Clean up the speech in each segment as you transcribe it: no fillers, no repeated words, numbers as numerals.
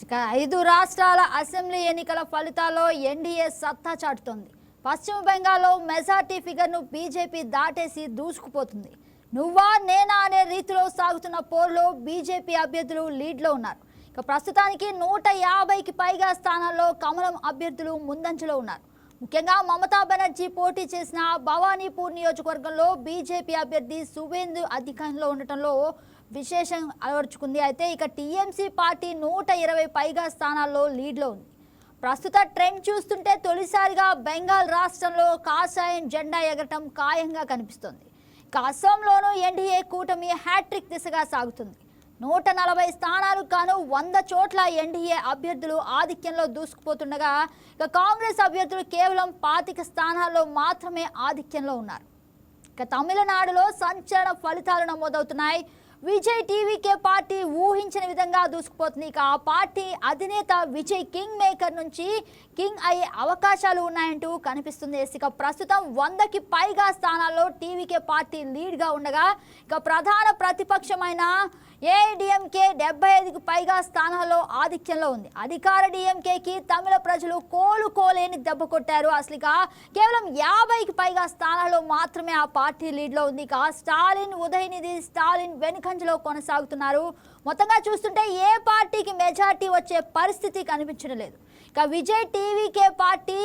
ఇక 5 రాష్ట్రాల అసెంబ్లీ ఎన్నికల ఫలితాల్లో ఎన్డీఏ సత్తా చాటుతోంది. పశ్చిమ బెంగాల్లో మెజార్టీ ఫిగర్ను బీజేపీ దాటేసి దూసుకుపోతుంది. నువ్వా నేనా అనే రీతిలో సాగుతున్న పోరులో బీజేపీ అభ్యర్థులు లీడ్లో ఉన్నారు. ఇక ప్రస్తుతానికి 150కి పైగా స్థానాల్లో కమలం అభ్యర్థులు ముందంజలో ఉన్నారు. ముఖ్యంగా మమతా బెనర్జీ పోటీ చేసిన భవానీపూర్ నియోజకవర్గంలో బీజేపీ అభ్యర్థి సువేందు అధికారంలో ఉండటంలో విశేషం అలవర్చుకుంది. అయితే ఇక టీఎంసీ పార్టీ 120 పైగా స్థానాల్లో లీడ్లో ఉంది. ప్రస్తుత ట్రెండ్ చూస్తుంటే తొలిసారిగా బెంగాల్ రాష్ట్రంలో కాషాయం జెండా ఎగరటం ఖాయంగా కనిపిస్తోంది. ఇక అస్సాంలోనూ ఎన్డీఏ కూటమి హ్యాట్రిక్ దిశగా సాగుతుంది. 140 స్థానాలకు గాను 100 చోట్ల ఎన్డీఏ అభ్యర్థులు ఆధిక్యంలో దూసుకుపోతుండగా ఇక కాంగ్రెస్ అభ్యర్థులు కేవలం 25 స్థానాల్లో మాత్రమే ఆధిక్యంలో ఉన్నారు. ఇక తమిళనాడులో సంచలన ఫలితాలు నమోదవుతున్నాయి. విజయ్ టీవీకే పార్టీ ఊహించిన విధంగా దూసుకుపోతుంది. ఇక ఆ పార్టీ అధినేత విజయ్ కింగ్ మేకర్ నుంచి కింగ్ అయ్యే అవకాశాలు ఉన్నాయంటూ కనిపిస్తుంది. ఇక ప్రస్తుతం 100కి పైగా స్థానాల్లో టీవీకే పార్టీ లీడ్గా ఉండగా ఇక ప్రధాన ప్రతిపక్షమైన ఏఐడిఎంకే 75కి పైగా స్థానాల్లో ఆధిక్యంలో ఉంది. అధికార డిఎంకేకి తమిళ ప్రజలు కోలుకోలేని దెబ్బ కొట్టారు. అసలు కేవలం 50కి పైగా స్థానాల్లో మాత్రమే ఆ పార్టీ లీడ్లో ఉంది. ఇక స్టాలిన్ ఉదయనిధి స్టాలిన్ వెనుకంజలో కొనసాగుతున్నారు. మొత్తంగా చూస్తుంటే ఏ పార్టీకి మెజార్టీ వచ్చే పరిస్థితి కనిపించడం లేదు. ఇక విజయ్ టీవీకే పార్టీ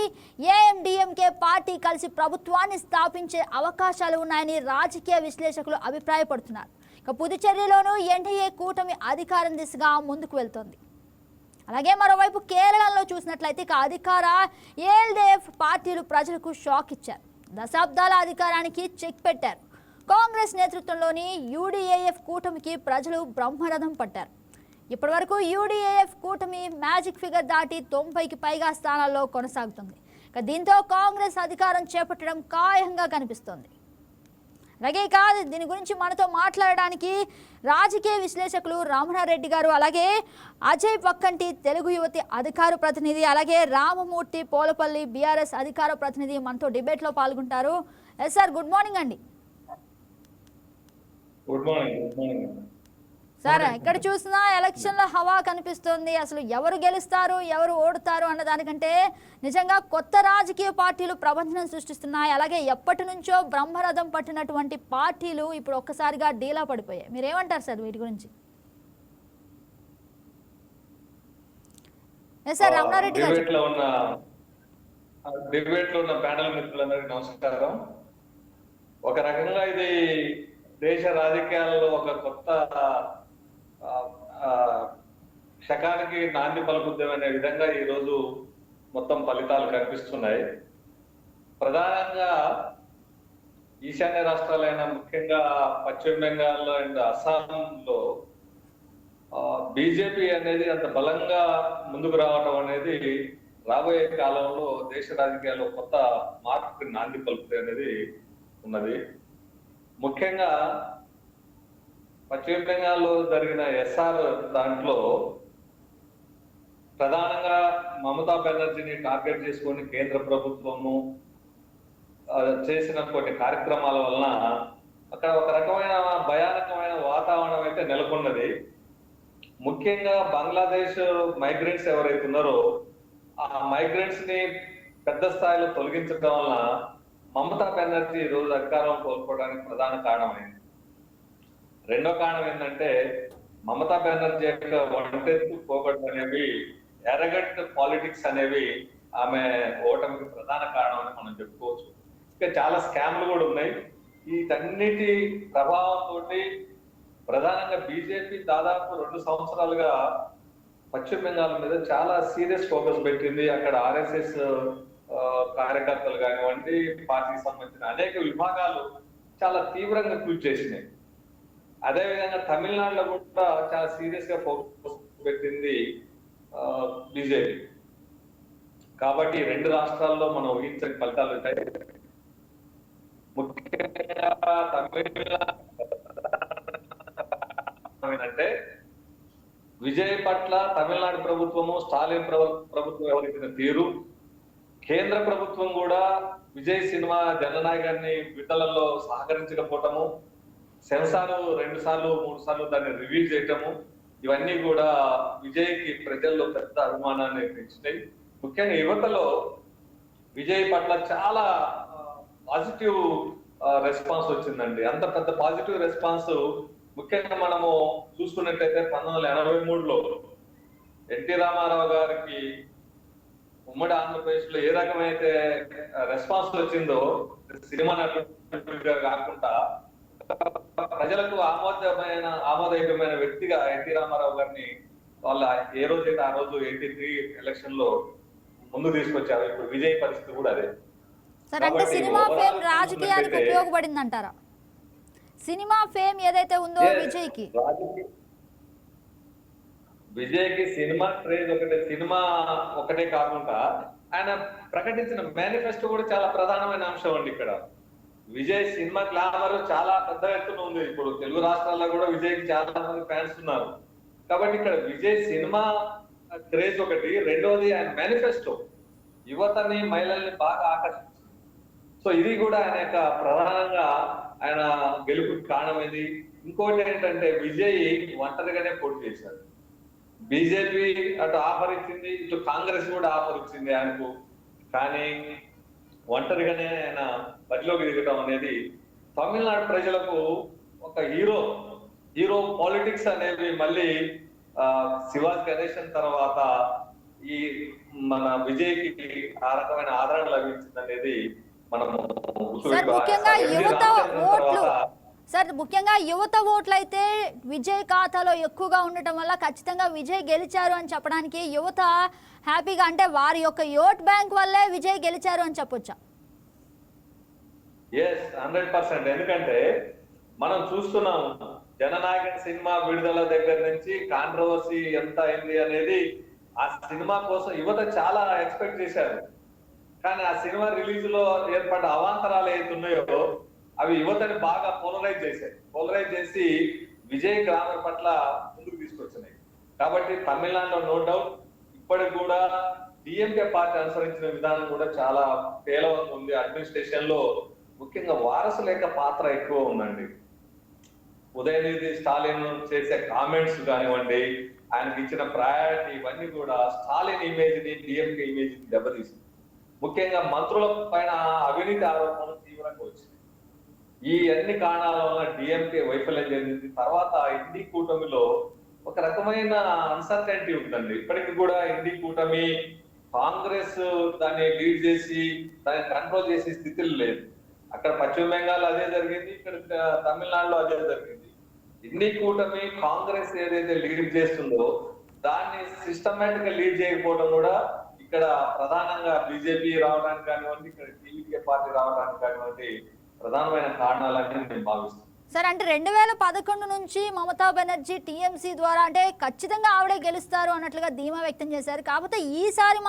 ఏఎండిఎంకే పార్టీ కలిసి ప్రభుత్వాన్ని స్థాపించే అవకాశాలు ఉన్నాయని రాజకీయ విశ్లేషకులు అభిప్రాయపడుతున్నారు. ఇక పుదుచ్చేరిలోనూ ఎన్డీఏ కూటమి అధికారం దిశగా ముందుకు వెళ్తోంది. అలాగే మరోవైపు కేరళలో చూసినట్లయితే ఇక అధికార ఏఎల్డీఎఫ్ పార్టీలు ప్రజలకు షాక్ ఇచ్చారు. దశాబ్దాల అధికారానికి చెక్ పెట్టారు. కాంగ్రెస్ నేతృత్వంలోని యూడీఏఎఫ్ కూటమికి ప్రజలు బ్రహ్మరథం పట్టారు. ఇప్పటి వరకు యూడీఏఎఫ్ కూటమి మ్యాజిక్ ఫిగర్ దాటి 90కి పైగా స్థానాల్లో కొనసాగుతుంది. ఇక దీంతో కాంగ్రెస్ అధికారం చేపట్టడం ఖాయంగా కనిపిస్తోంది. అలాగే కాదు దీని గురించి మనతో మాట్లాడడానికి రాజకీయ విశ్లేషకులు రమణారెడ్డి గారు, అలాగే అజయ్ పక్కంటి తెలుగు యువతి అధికార ప్రతినిధి, అలాగే రామమూర్తి పోలపల్లి బీఆర్ఎస్ అధికార ప్రతినిధి మనతో డిబేట్లో పాల్గొంటారు. ఎస్ సార్, గుడ్ మార్నింగ్ అండి. గుడ్ మార్నింగ్ సార్, ఇక్కడ చూసినా ఎలక్షన్లో హవా కనిపిస్తుంది. అసలు ఎవరు గెలుస్తారు ఎవరు ఓడుతారు అన్న దానికంటే నిజంగా కొత్త రాజకీయ పార్టీలు ప్రపంచం సృష్టిస్తున్నాయి. అలాగే ఎప్పటి నుంచో బ్రహ్మరథం పట్టినటువంటి పార్టీలు ఇప్పుడు ఒక్కసారిగా డీలా పడిపోయాయి. మీరేమంటారు సార్ వీటి గురించి? సార్ రమణారెడ్డి గారు. డిబేట్లో ఉన్న ప్యానల్ మిత్రులందరికీ నమస్కారం. ఒక రకంగా ఇది దేశ రాజకీయాల్లో ఒక కొత్త శకానికి నాంది పలుకుద్దామనే విధంగా ఈరోజు మొత్తం ఫలితాలు కనిపిస్తున్నాయి. ప్రధానంగా ఈశాన్య రాష్ట్రాలైన ముఖ్యంగా పశ్చిమ బెంగాల్లో అండ్ అస్సాంలో బీజేపీ అనేది అంత బలంగా ముందుకు రావడం అనేది రాబోయే కాలంలో దేశ రాజకీయాల్లో కొత్త మార్పుకి నాంది పలుకుతాయి అనేది ఉన్నది. ముఖ్యంగా పశ్చిమ బెంగాల్లో జరిగిన ఎస్ఆర్ దాంట్లో ప్రధానంగా మమతా బెనర్జీని టార్గెట్ చేసుకొని కేంద్ర ప్రభుత్వము చేసిన కొన్ని కార్యక్రమాల వలన అక్కడ ఒక రకమైన భయానకమైన వాతావరణం అయితే నెలకొన్నది. ముఖ్యంగా బంగ్లాదేశ్ మైగ్రెంట్స్ ఎవరైతే ఉన్నారో ఆ మైగ్రెంట్స్ ని పెద్ద స్థాయిలో తొలగించడం వలన మమతా బెనర్జీ ఈ రోజు అధికారం కోల్పోవడానికి ప్రధాన కారణమైంది. రెండో కారణం ఏంటంటే మమతా బెనర్జీ యొక్క ఒంటెత్తు పోగొట్టు అనేవి ఎరగట్ పాలిటిక్స్ అనేవి ఆమె ఓటమికి ప్రధాన కారణం అని మనం చెప్పుకోవచ్చు. ఇంకా చాలా స్కామ్లు కూడా ఉన్నాయి. వీటన్నిటి ప్రభావంతో ప్రధానంగా బీజేపీ దాదాపు 2 సంవత్సరాలుగా పశ్చిమ బెంగాల్ మీద చాలా సీరియస్ ఫోకస్ పెట్టింది. అక్కడ ఆర్ఎస్ఎస్ కార్యకర్తలు కానివ్వండి, పార్టీకి సంబంధించిన అనేక విభాగాలు చాలా తీవ్రంగా కృషి చేసినాయి. అదేవిధంగా తమిళనాడులో కూడా చాలా సీరియస్ గా ఫోకస్ పెట్టింది బీజేపీ. కాబట్టి 2 రాష్ట్రాల్లో మనం ఊహించని ఫలితాలు ఉంటాయి. ముఖ్యంగా తమిళనాడు విజయ్ పట్ల తమిళనాడు ప్రభుత్వము స్టాలిన్ ప్రభుత్వం వ్యవహరించిన తీరు, కేంద్ర ప్రభుత్వం కూడా విజయ్ సినిమా జననాయకాన్ని విడుదలలో సహకరించకపోవటము, సెన్సార్ 2 సార్లు 3 సార్లు దాన్ని రివ్యూ చేయటము, ఇవన్నీ కూడా విజయ్కి ప్రజల్లో పెద్ద అభిమానాన్ని పెంచినాయి. ముఖ్యంగా యువతలో విజయ్ పట్ల చాలా పాజిటివ్ రెస్పాన్స్ వచ్చిందండి. అంత పెద్ద పాజిటివ్ రెస్పాన్స్ ముఖ్యంగా మనము చూసుకున్నట్లయితే 1983లో ఎన్టీ రామారావు గారికి ఉమ్మడి ఆంధ్రప్రదేశ్ లో ఏ రకమైతే రెస్పాన్స్ వచ్చిందో సినిమా నటుడిగా కాకుండా ప్రజలకు ఆమోదయోగ్యమైన వ్యక్తిగా ఎన్టీ రామారావు గారిని వాళ్ళ ఏ రోజైతే ఆ రోజు 83 ఎలక్షన్ లో ముందు తీసుకొచ్చారు. ఇప్పుడు విజయ్ పరిస్థితి కూడా అదే. సార్ అంటే సినిమా ఫేమ్ రాజకీయానికి ఉపయోగపడింది అంటారా? సినిమా ఫేమ్ ఏదైతే ఉందో విజయ్కి సినిమా క్రేజ్ సినిమా ఒకటే కాకుండా ఆయన ప్రకటించిన మేనిఫెస్టో కూడా చాలా ప్రధానమైన అంశం అండి. ఇక్కడ విజయ్ సినిమా గ్లామర్ చాలా పెద్ద ఎత్తున ఉంది. ఇప్పుడు తెలుగు రాష్ట్రాల్లో కూడా విజయ్కి చాలా మంది ఫ్యాన్స్ ఉన్నారు. కాబట్టి ఇక్కడ విజయ్ సినిమా క్రేజ్ ఒకటి, రెండోది ఆయన మేనిఫెస్టో యువతని మహిళల్ని బాగా ఆకర్షించింది. సో ఇది కూడా ఆయన యొక్క ప్రధానంగా ఆయన గెలుపుకి కారణమైంది. ఇంకోటి ఏంటంటే విజయ్ ఒంటరిగానే పోటీ చేశారు. బీజేపీ అటు ఆఫర్ ఇచ్చింది, ఇటు కాంగ్రెస్ కూడా ఆఫర్ ఇచ్చింది ఆయనకు. కానీ ఒంటరిగానే ఆయన బరిలోకి దిగటం అనేది తమిళనాడు ప్రజలకు ఒక హీరో పాలిటిక్స్ అనేవి మళ్ళీ శివాజీ గణేశన్ తర్వాత ఈ మన విజయ్కి ఆ రకమైన ఆదరణ లభించింది అనేది మనము ముఖ్యంగా యువత ఓట్లు అయితే విజయ్ ఖాతాలో ఎక్కువగా ఉండటం వల్ల ఖచ్చితంగా విజయ్ గెలిచారు అని చెప్పడానికి యువత హ్యాపీగా, అంటే వారి యొక్క ఓట్ బ్యాంక్ వల్లే విజయ్ గెలిచారు అని చెప్పొచ్చా? yes 100%. ఎందుకంటే మనం చూస్తున్నాం జననాయకన్ సినిమా విడుదల దగ్గర నుంచి కాంట్రవర్సీ ఎంత అయింది అనేది. ఆ సినిమా కోసం యువత చాలా ఎక్స్పెక్ట్ చేశారు. కానీ ఆ సినిమా రిలీజ్ లో ఏర్పడ్డ అవాంతరాలు ఏదైతే ఉన్నాయో అవి యువతని బాగా పోలరైజ్ చేసి విజయ్ గ్లామర్ పట్ల ముందుకు తీసుకొచ్చినాయి. కాబట్టి తమిళనాడులో నో డౌట్ ఇప్పటికి కూడా డిఎంకే పార్టీ అనుసరించిన విధానం కూడా చాలా పేలవంగా ఉంది. అడ్మినిస్ట్రేషన్ లో ముఖ్యంగా వారసుల యొక్క పాత్ర ఎక్కువ ఉందండి. ఉదయనిధి స్టాలిన్ చేసే కామెంట్స్ కానివ్వండి, ఆయనకి ఇచ్చిన ప్రయారిటీ ఇవన్నీ కూడా స్టాలిన్ ఇమేజ్ ని డిఎంకే ఇమేజ్ ని దెబ్బతీసింది. ముఖ్యంగా మంత్రుల పైన అవినీతి ఆరోపణలు తీవ్రంగా వచ్చింది. ఈ అన్ని కారణాల వల్ల డిఎంకే వైఫల్యం చెందింది. తర్వాత ఇండి కూటమిలో ఒక రకమైన అన్సర్టెనిటీ ఉందండి. ఇప్పటికి కూడా ఇండి కూటమి కాంగ్రెస్ దాన్ని లీడ్ చేసి దాన్ని కంట్రోల్ చేసే స్థితిలో లేదు. అక్కడ పశ్చిమ బెంగాల్ అదే జరిగింది, ఇక్కడ తమిళనాడులో అదే జరిగింది. ఇండి కూటమి కాంగ్రెస్ ఏదైతే లీడ్ చేస్తుందో దాన్ని సిస్టమేటిక్ గా లీడ్ చేయకపోవడం కూడా ఇక్కడ ప్రధానంగా బీజేపీ రావడానికి కానివ్వండి, ఇక్కడ టీవీకే పార్టీ రావడానికి కానివ్వండి ప్రధానమైన కారణాలని నేను భావిస్తున్నాను. సార్ అంటే 2011 నుంచి మమతా బెనర్జీ టీఎంసీ ద్వారా అంటే ఖచ్చితంగా ఆవిడే గెలుస్తారు అన్నట్లుగా ధీమా వ్యక్తం చేశారు. కాకపోతే ఈసారి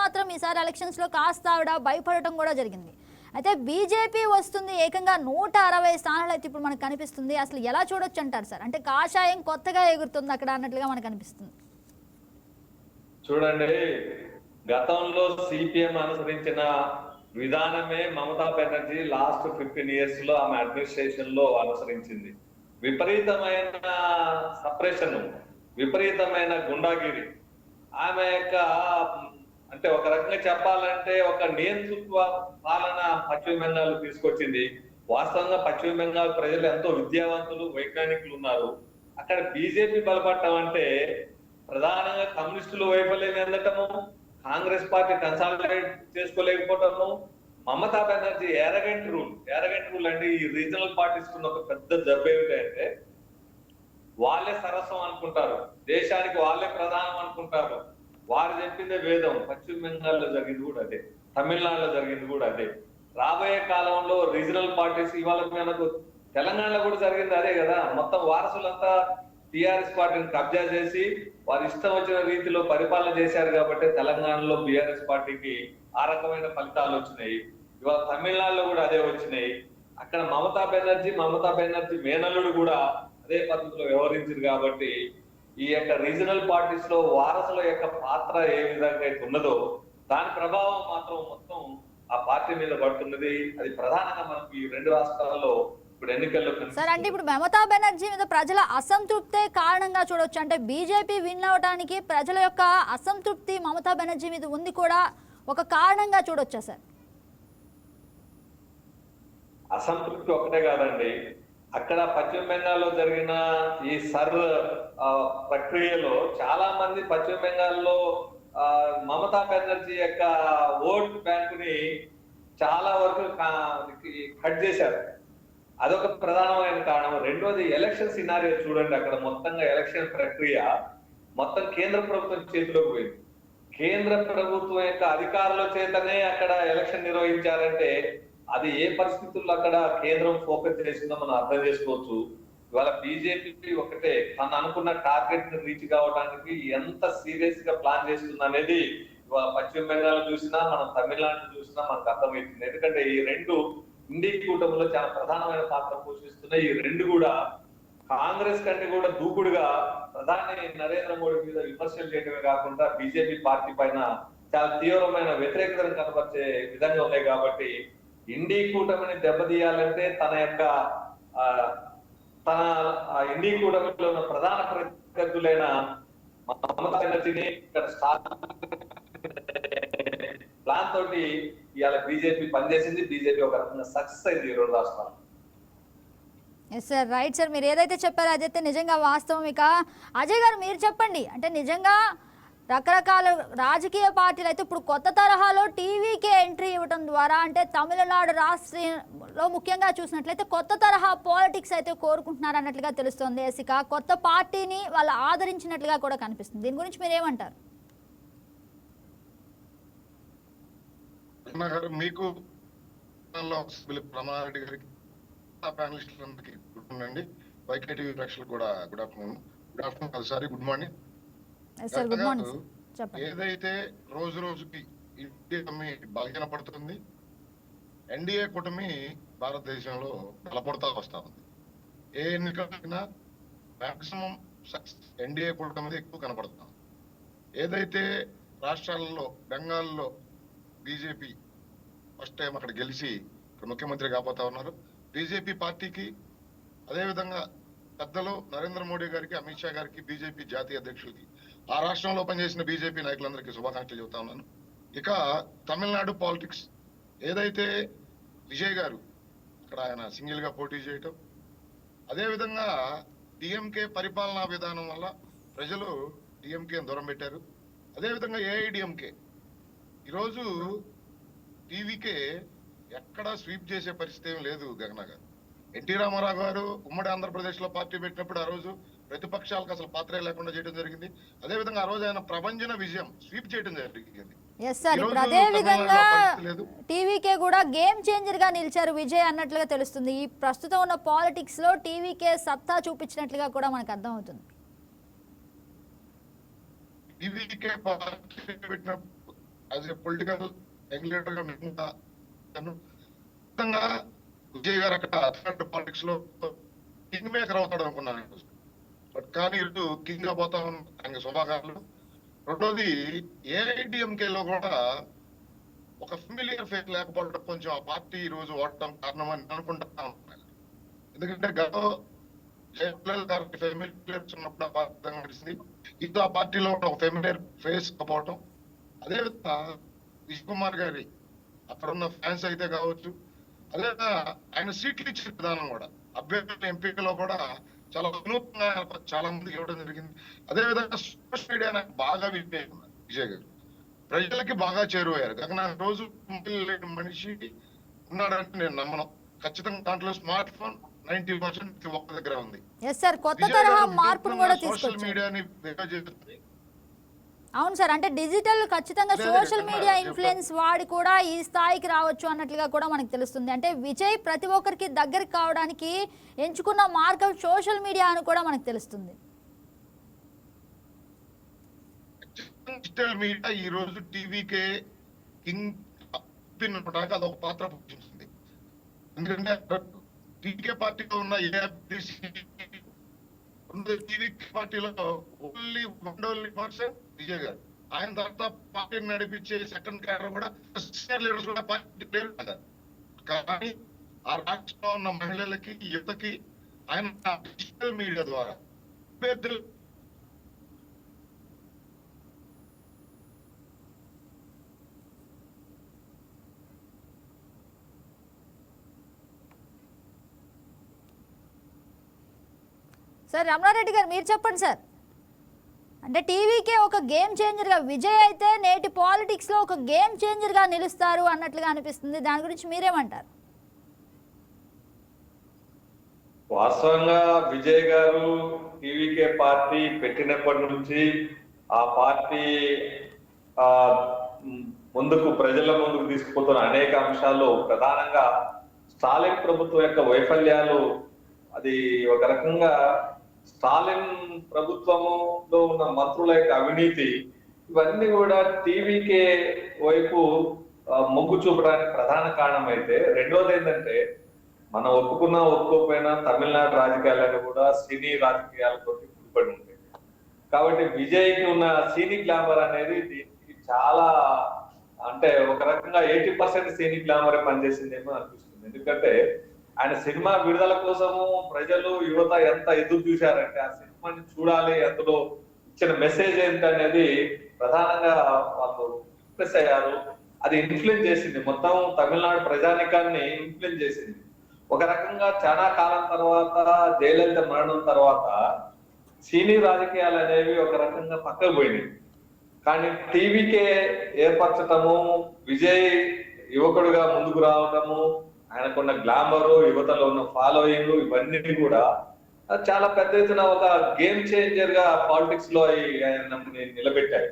ఎలక్షన్స్ లో కాస్త ఆవిడ భయపడటం కూడా జరిగింది. అయితే బీజేపీ వస్తుంది, ఏకంగా 160 స్థానాలు అయితే ఇప్పుడు మనకు కనిపిస్తుంది. అసలు ఎలా చూడొచ్చు అంటారు సార్? అంటే కాషాయం కొత్తగా ఎగురుతుంది అక్కడ అన్నట్లుగా మనకు అనిపిస్తుంది. చూడండి, గతంలో సిపిఎం అనుసరించిన విధానమే మమతా బెనర్జీ లాస్ట్ 15 years లో ఆమె అడ్మినిస్ట్రేషన్ లో అనుసరించింది. విపరీతమైన సప్రెషన్, విపరీతమైన గుండాగిరి. ఆమె యొక్క అంటే ఒక రకంగా చెప్పాలంటే ఒక నియంతృత్వ పాలన పశ్చిమ బెంగాల్ తీసుకొచ్చింది. వాస్తవంగా పశ్చిమ బెంగాల్ ప్రజలు ఎంతో విద్యావంతులు, వైజ్ఞానికులు ఉన్నారు. అక్కడ బీజేపీ బలపడటం అంటే ప్రధానంగా కమ్యూనిస్టులు వైఫల్యం చెందటము, కాంగ్రెస్ పార్టీ కన్సాలిడేట్ చేసుకోలేకపోవటము, మమతా బెనర్జీ ఎరగెంట్ రూల్ అంటే ఈ రీజనల్ పార్టీస్ ఒక పెద్ద జబ్బు ఏమిటంటే వాళ్ళే సరస్వం అనుకుంటారు, దేశానికి వాళ్ళే ప్రధానం అనుకుంటారు, వారు చెప్పిందే వేదం. పశ్చిమ బెంగాల్లో జరిగింది కూడా అదే, తమిళనాడులో జరిగింది కూడా అదే. రాబోయే కాలంలో రీజనల్ పార్టీస్ ఇవాళ మనకు తెలంగాణలో కూడా జరిగింది అదే కదా. మొత్తం వారసులంతా టిఆర్ఎస్ పార్టీని కబ్జా చేసి వారి ఇష్టం వచ్చిన రీతిలో పరిపాలన చేశారు కాబట్టి తెలంగాణలో బిఆర్ఎస్ పార్టీకి ఆ రకమైన ఫలితాలు వచ్చినాయి. ఇవాళ తమిళనాడులో కూడా అదే వచ్చినాయి. అక్కడ మమతా బెనర్జీ మేనల్లుడు కూడా అదే పద్ధతిలో వ్యవహరించారు. కాబట్టి ఈ యొక్క రీజనల్ పార్టీస్ లో వారసుల యొక్క పాత్ర ఏ విధంగా అయితే ఉన్నదో దాని ప్రభావం మాత్రం మొత్తం ఆ పార్టీ మీద పడుతున్నది. అది ప్రధానంగా మనకి ఈ 2 రాష్ట్రాల్లో ఇప్పుడు ఎన్నికల్లో సార్ అంటే ఇప్పుడు మమతా బెనర్జీ మీద ప్రజల అసంతృప్తే కారణంగా చూడొచ్చు. అంటే బీజేపీ విన్ అవడానికి ప్రజల యొక్క అసంతృప్తి మమతా బెనర్జీ మీద ఉంది కూడా ఒక కారణంగా చూడొచ్చా సార్? అసంతృప్తి ఒకటే కాదండి, అక్కడ పశ్చిమ బెంగాల్లో జరిగిన ఈ ప్రక్రియలో చాలా మంది పశ్చిమ బెంగాల్లో మమతా బెనర్జీ యొక్క ఓట్ బ్యాంకుని చాలా వరకు కట్ చేశారు. అదొక ప్రధానమైన కారణం. రెండోది ఎలక్షన్ సినారియో చూడండి, అక్కడ మొత్తంగా ఎలక్షన్ ప్రక్రియ మొత్తం కేంద్ర ప్రభుత్వం చేతిలోకి పోయింది. కేంద్ర ప్రభుత్వం యొక్క అధికారుల చేతనే అక్కడ ఎలక్షన్ నిర్వహించారంటే అది ఏ పరిస్థితుల్లో అక్కడ కేంద్రం ఫోకస్ చేసిందో మనం అర్థం చేసుకోవచ్చు. ఇవాళ బీజేపీ ఒకటే తను అనుకున్న టార్గెట్ ని రీచ్ కావడానికి ఎంత సీరియస్ గా ప్లాన్ చేస్తుంది అనేది ఇవాళ పశ్చిమ బెంగాల్ చూసినా, మనం తమిళనాడు చూసినా మనకు అర్థమవుతుంది. ఎందుకంటే ఈ రెండు ఇండియా కూటమిలో చాలా ప్రధానమైన పాత్ర పోషిస్తున్నాయి. ఈ రెండు కూడా కాంగ్రెస్ కంటే కూడా దూకుడుగా ప్రధాని నరేంద్ర మోడీ మీద విమర్శలు చేయడమే కాకుండా బీజేపీ పార్టీ పైన చాలా తీవ్రమైన వ్యతిరేకతను కనబరిచే విధంగా ఉన్నాయి. కాబట్టి ఇండియా కూటమిని దెబ్బతీయాలంటే తన ఇండియా కూటమిలో ఉన్న ప్రధాన ప్రత్యర్థులైన మమతా బెనర్జీని ఇక్కడ ప్లాన్ తోటి ఇవాళ బీజేపీ పనిచేసింది. బీజేపీ ఒక రకంగా సక్సెస్ అయింది ఈ రెండు రాష్ట్రాలు. ఎస్ సార్, రైట్ సార్, మీరు ఏదైతే చెప్పారో అదైతే నిజంగా వాస్తవం. ఇక అజయ్ గారు మీరు చెప్పండి, అంటే నిజంగా రకరకాల రాజకీయ పార్టీలు అయితే ఇప్పుడు కొత్త తరహాలో టీవీకే ఎంట్రీ ఇవ్వడం ద్వారా, అంటే తమిళనాడు రాష్ట్రంలో ముఖ్యంగా చూసినట్లయితే కొత్త తరహా పాలిటిక్స్ అయితే కోరుకుంటున్నారు అన్నట్లుగా తెలుస్తోంది. ఇక కొత్త పార్టీని వాళ్ళు ఆదరించినట్లుగా కూడా కనిపిస్తుంది. దీని గురించి మీరు ఏమంటారు? మీకు రమణారెడ్డి గారికి, ప్యానలిస్టులందరికీ గుడ్ మార్నింగ్ అండి. వైకే టీవీ ప్రేక్షకులకు కూడా good afternoon sorry good morning. ఏదైతే రోజు రోజుకి బలహీనపడుతుంది, ఎన్డీఏ కూటమి భారతదేశంలో బలపడతా వస్తా ఉంది. ఏ ఎన్నికైనా మాక్సిమం సక్సెస్ ఎన్డీఏ కూటమి ఎక్కువ కనపడుతుంది. ఏదైతే రాష్ట్రాలలో బెంగాల్లో బీజేపీ ఫస్ట్ టైం అక్కడ గెలిచి ముఖ్యమంత్రి కాబోతా ఉన్నారు. బీజేపీ పార్టీకి అదేవిధంగా పెద్దలు నరేంద్ర మోడీ గారికి, అమిత్ షా గారికి, బీజేపీ జాతీయ అధ్యక్షులకి, ఆ రాష్ట్రంలో పనిచేసిన బీజేపీ నాయకులందరికీ శుభాకాంక్షలు చెబుతా ఉన్నాను. ఇక తమిళనాడు పాలిటిక్స్ ఏదైతే విజయ్ గారు అక్కడ ఆయన సింగిల్ గా పోటీ చేయటం, అదేవిధంగా డిఎంకే పరిపాలనా విధానం వల్ల ప్రజలు డిఎంకే దూరం పెట్టారు. అదేవిధంగా ఏఐడిఎంకే ఈరోజు టీవీకే ఎక్కడా స్వీప్ చేసే పరిస్థితి ఏం లేదు. గగన గారు, ఎన్టీ రామారావు గారు ఉమ్మడి ఆంధ్రప్రదేశ్ లో పార్టీ పెట్టినప్పుడు ఆ రోజు ప్రతిపక్షాలకు అసలు పాత్రే లేకుండా చేయడం జరిగింది. అదే విధంగా ఆ రోజు ఆయన ప్రభంజన విజయం స్వీప్ చేయడం జరిగింది. అదే విధంగా టీవీకే కూడా గేమ్ చేంజర్ గా నిలిచారు విజయ్ అన్నట్లుగా తెలుస్తుంది. ఈ ప్రస్తుతం ఉన్న పాలిటిక్స్ లో టీవీకే సత్తా చూపించినట్లుగా కూడా మనకు అర్థం అవుతుంది. టీవీకే పార్టీ పెట్టినప్పుడు యాజ్ ఏ పొలిటికల్ రెగ్యులేటర్ గా విజయ్ గారు అక్కడ థర్డ్ పాలిటిక్స్ లో కింగ్ మేకర్ అవుతాడు అనుకున్నాను. బట్ కానీ ఇటు కింగ్ గా పోతా ఉన్న శుభాకాంక్షలు. రెండోది ఏఐడిఎంకే లో కూడా ఒక ఫెమిలియర్ ఫేస్ లేకపోవడం కొంచెం ఆ పార్టీ ఈ రోజు ఓడటం కారణం అని అనుకుంటా ఉన్నాను. ఎందుకంటే గత జయలలిత గారికి ఫెమిలియర్స్ ఉన్నప్పుడు ఆ పార్టీ నడిచింది. ఇప్పుడు ఆ పార్టీలో ఒక ఫెమిలియర్ ఫేస్ కాకపోవటం, అదేవిధంగా విజయ్ కుమార్ గారి అక్కడ ఉన్న ఫ్యాన్స్ అయితే కావచ్చు, అదే ఆయన సీట్లు ఇచ్చే విధానం కూడా అభ్యర్థుల ఎంపికలో కూడా చాలా వినూత్నంగా చాలా మందికి ఇవ్వడం జరిగింది. అదేవిధంగా సోషల్ మీడియా బాగా విజయ్ గారు ప్రజలకి బాగా చేరువయ్యారు. కాక రోజు మనిషి ఉన్నాడంటే నేను నమ్మను. ఖచ్చితంగా దాంట్లో స్మార్ట్ ఫోన్ 90% ఒక్క దగ్గర ఉంది. సోషల్ మీడియాని అవును సార్, అంటే డిజిటల్ ఖచ్చితంగా సోషల్ మీడియా ఇన్ఫ్లుయెన్స్ వాడి కూడా ఈ స్థాయికి రావచ్చు అన్నట్లుగా కూడా మనకు తెలుస్తుంది. అంటే విజయ్ ప్రతి ఒక్కరికి దగ్గరికి కావడానికి ఎంచుకున్న మార్గం సోషల్ మీడియా అని కూడా మనకు తెలుస్తుంది. డిజిటల్ మీడియా ఈ రోజు టీవీకే కింగ్ అదొక పాత్ర పోషించింది. ఎందుకంటే టీవీకే పార్టీలో ఉన్న టీవీ పార్టీలో ఓన్లీ పర్సన్ విజయ్ గారు. ఆయన తర్వాత పార్టీని నడిపించే సెకండ్ క్యాడర్ కూడా సీనియర్ లీడర్స్ కూడా పార్టీ పేరు కదా. కానీ ఆ రాష్ట్రంలో ఉన్న మహిళలకి, యువతకి ఆయన డిజిటల్ మీడియా ద్వారా అభ్యర్థులు సార్ రమణారెడ్డి గారు మీరు చెప్పండి సార్. అంటే టీవీకే ఒక గేమ్ చేంజర్గా విజయ్ అయితే నేటి పాలిటిక్స్లో ఒక గేమ్ చేంజర్గా నిలుస్తారు అన్నట్లుగా అనిపిస్తుంది. దాని గురించి మీరేమంటారు? వాస్తవంగా విజయ్ గారు టీవీకే పార్టీ పెట్టినప్పటి నుంచి ఆ పార్టీ ఆ ముందుకు ప్రజల ముందుకు తీసుకుపోతున్న అనేక అంశాల్లో ప్రధానంగా స్టాలిన్ ప్రభుత్వం యొక్క వైఫల్యాలు, అది ఒక రకంగా స్టాలిన్ ప్రభుత్వములో ఉన్న మంత్రుల యొక్క అవినీతి, ఇవన్నీ కూడా టీవీకే వైపు మొగ్గు చూపడానికి ప్రధాన కారణం. అయితే రెండోది ఏంటంటే, మనం ఒప్పుకున్నా ఒప్పుకోకపోయినా తమిళనాడు రాజకీయాలను కూడా సినీ రాజకీయాలతో ముడిపడి ఉంటాయి. కాబట్టి విజయ్కి ఉన్న సినీ గ్లామర్ అనేది దీనికి చాలా, అంటే ఒక రకంగా 80% సినీ గ్లామర్ పనిచేసిందేమో అనిపిస్తుంది. ఎందుకంటే ఆయన సినిమా విడుదల కోసము ప్రజలు, యువత ఎంత ఎదురు చూశారంటే ఆ సినిమాని చూడాలి, అందులో ఇచ్చిన మెసేజ్ ఏంటనేది ప్రధానంగా వాళ్ళు ఇంప్రెస్ అయ్యారు. అది ఇన్ఫ్లుయెన్స్ చేసింది, మొత్తం తమిళనాడు ప్రజానికాన్ని ఇన్ఫ్లుయెన్స్ చేసింది. ఒక రకంగా చాలా కాలం తర్వాత, జయలలిత మరణం తర్వాత సినీ రాజకీయాలు అనేవి ఒక రకంగా పక్కకు పోయినాయి. కానీ టీవీకే ఏర్పరచటము, విజయ్ యువకుడుగా ముందుకు రావటము, ఆయనకున్న గ్లామరు, యువతలో ఉన్న ఫాలోయింగ్, ఇవన్నీ కూడా చాలా పెద్ద ఎత్తున ఒక గేమ్ చేంజర్ గా పాలిటిక్స్ లో ఆయన నిలబెట్టారు.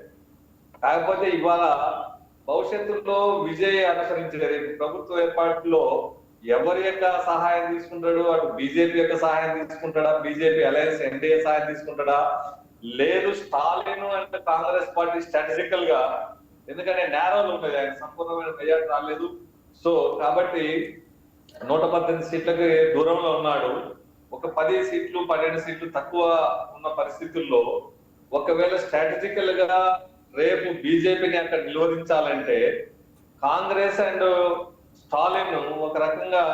కాకపోతే ఇవాళ భవిష్యత్తులో విజయ్ అనుసరించే ప్రభుత్వ ఏర్పాటులో ఎవరి యొక్క సహాయం తీసుకుంటాడు? అటు బీజేపీ యొక్క సహాయం తీసుకుంటాడా, బీజేపీ అలయన్స్ ఎన్డీఏ సహాయం తీసుకుంటాడా, లేదు స్టాలిన్ అంటే కాంగ్రెస్ పార్టీ స్ట్రాటజికల్ గా, ఎందుకంటే నేరాలు ఉన్నాయి, ఆయన సంపూర్ణమైన మెజార్టీ రాలేదు. సో కాబట్టి 118 సీట్లకి దూరంలో ఉన్నాడు. ఒక 10 సీట్లు 12 సీట్లు తక్కువ ఉన్న పరిస్థితుల్లో ఒకవేళ స్ట్రాటజికల్ గా రేపు బీజేపీని అక్కడ నిరోధించాలంటే కాంగ్రెస్ అండ్ స్టాలిన్ ఒక రకంగా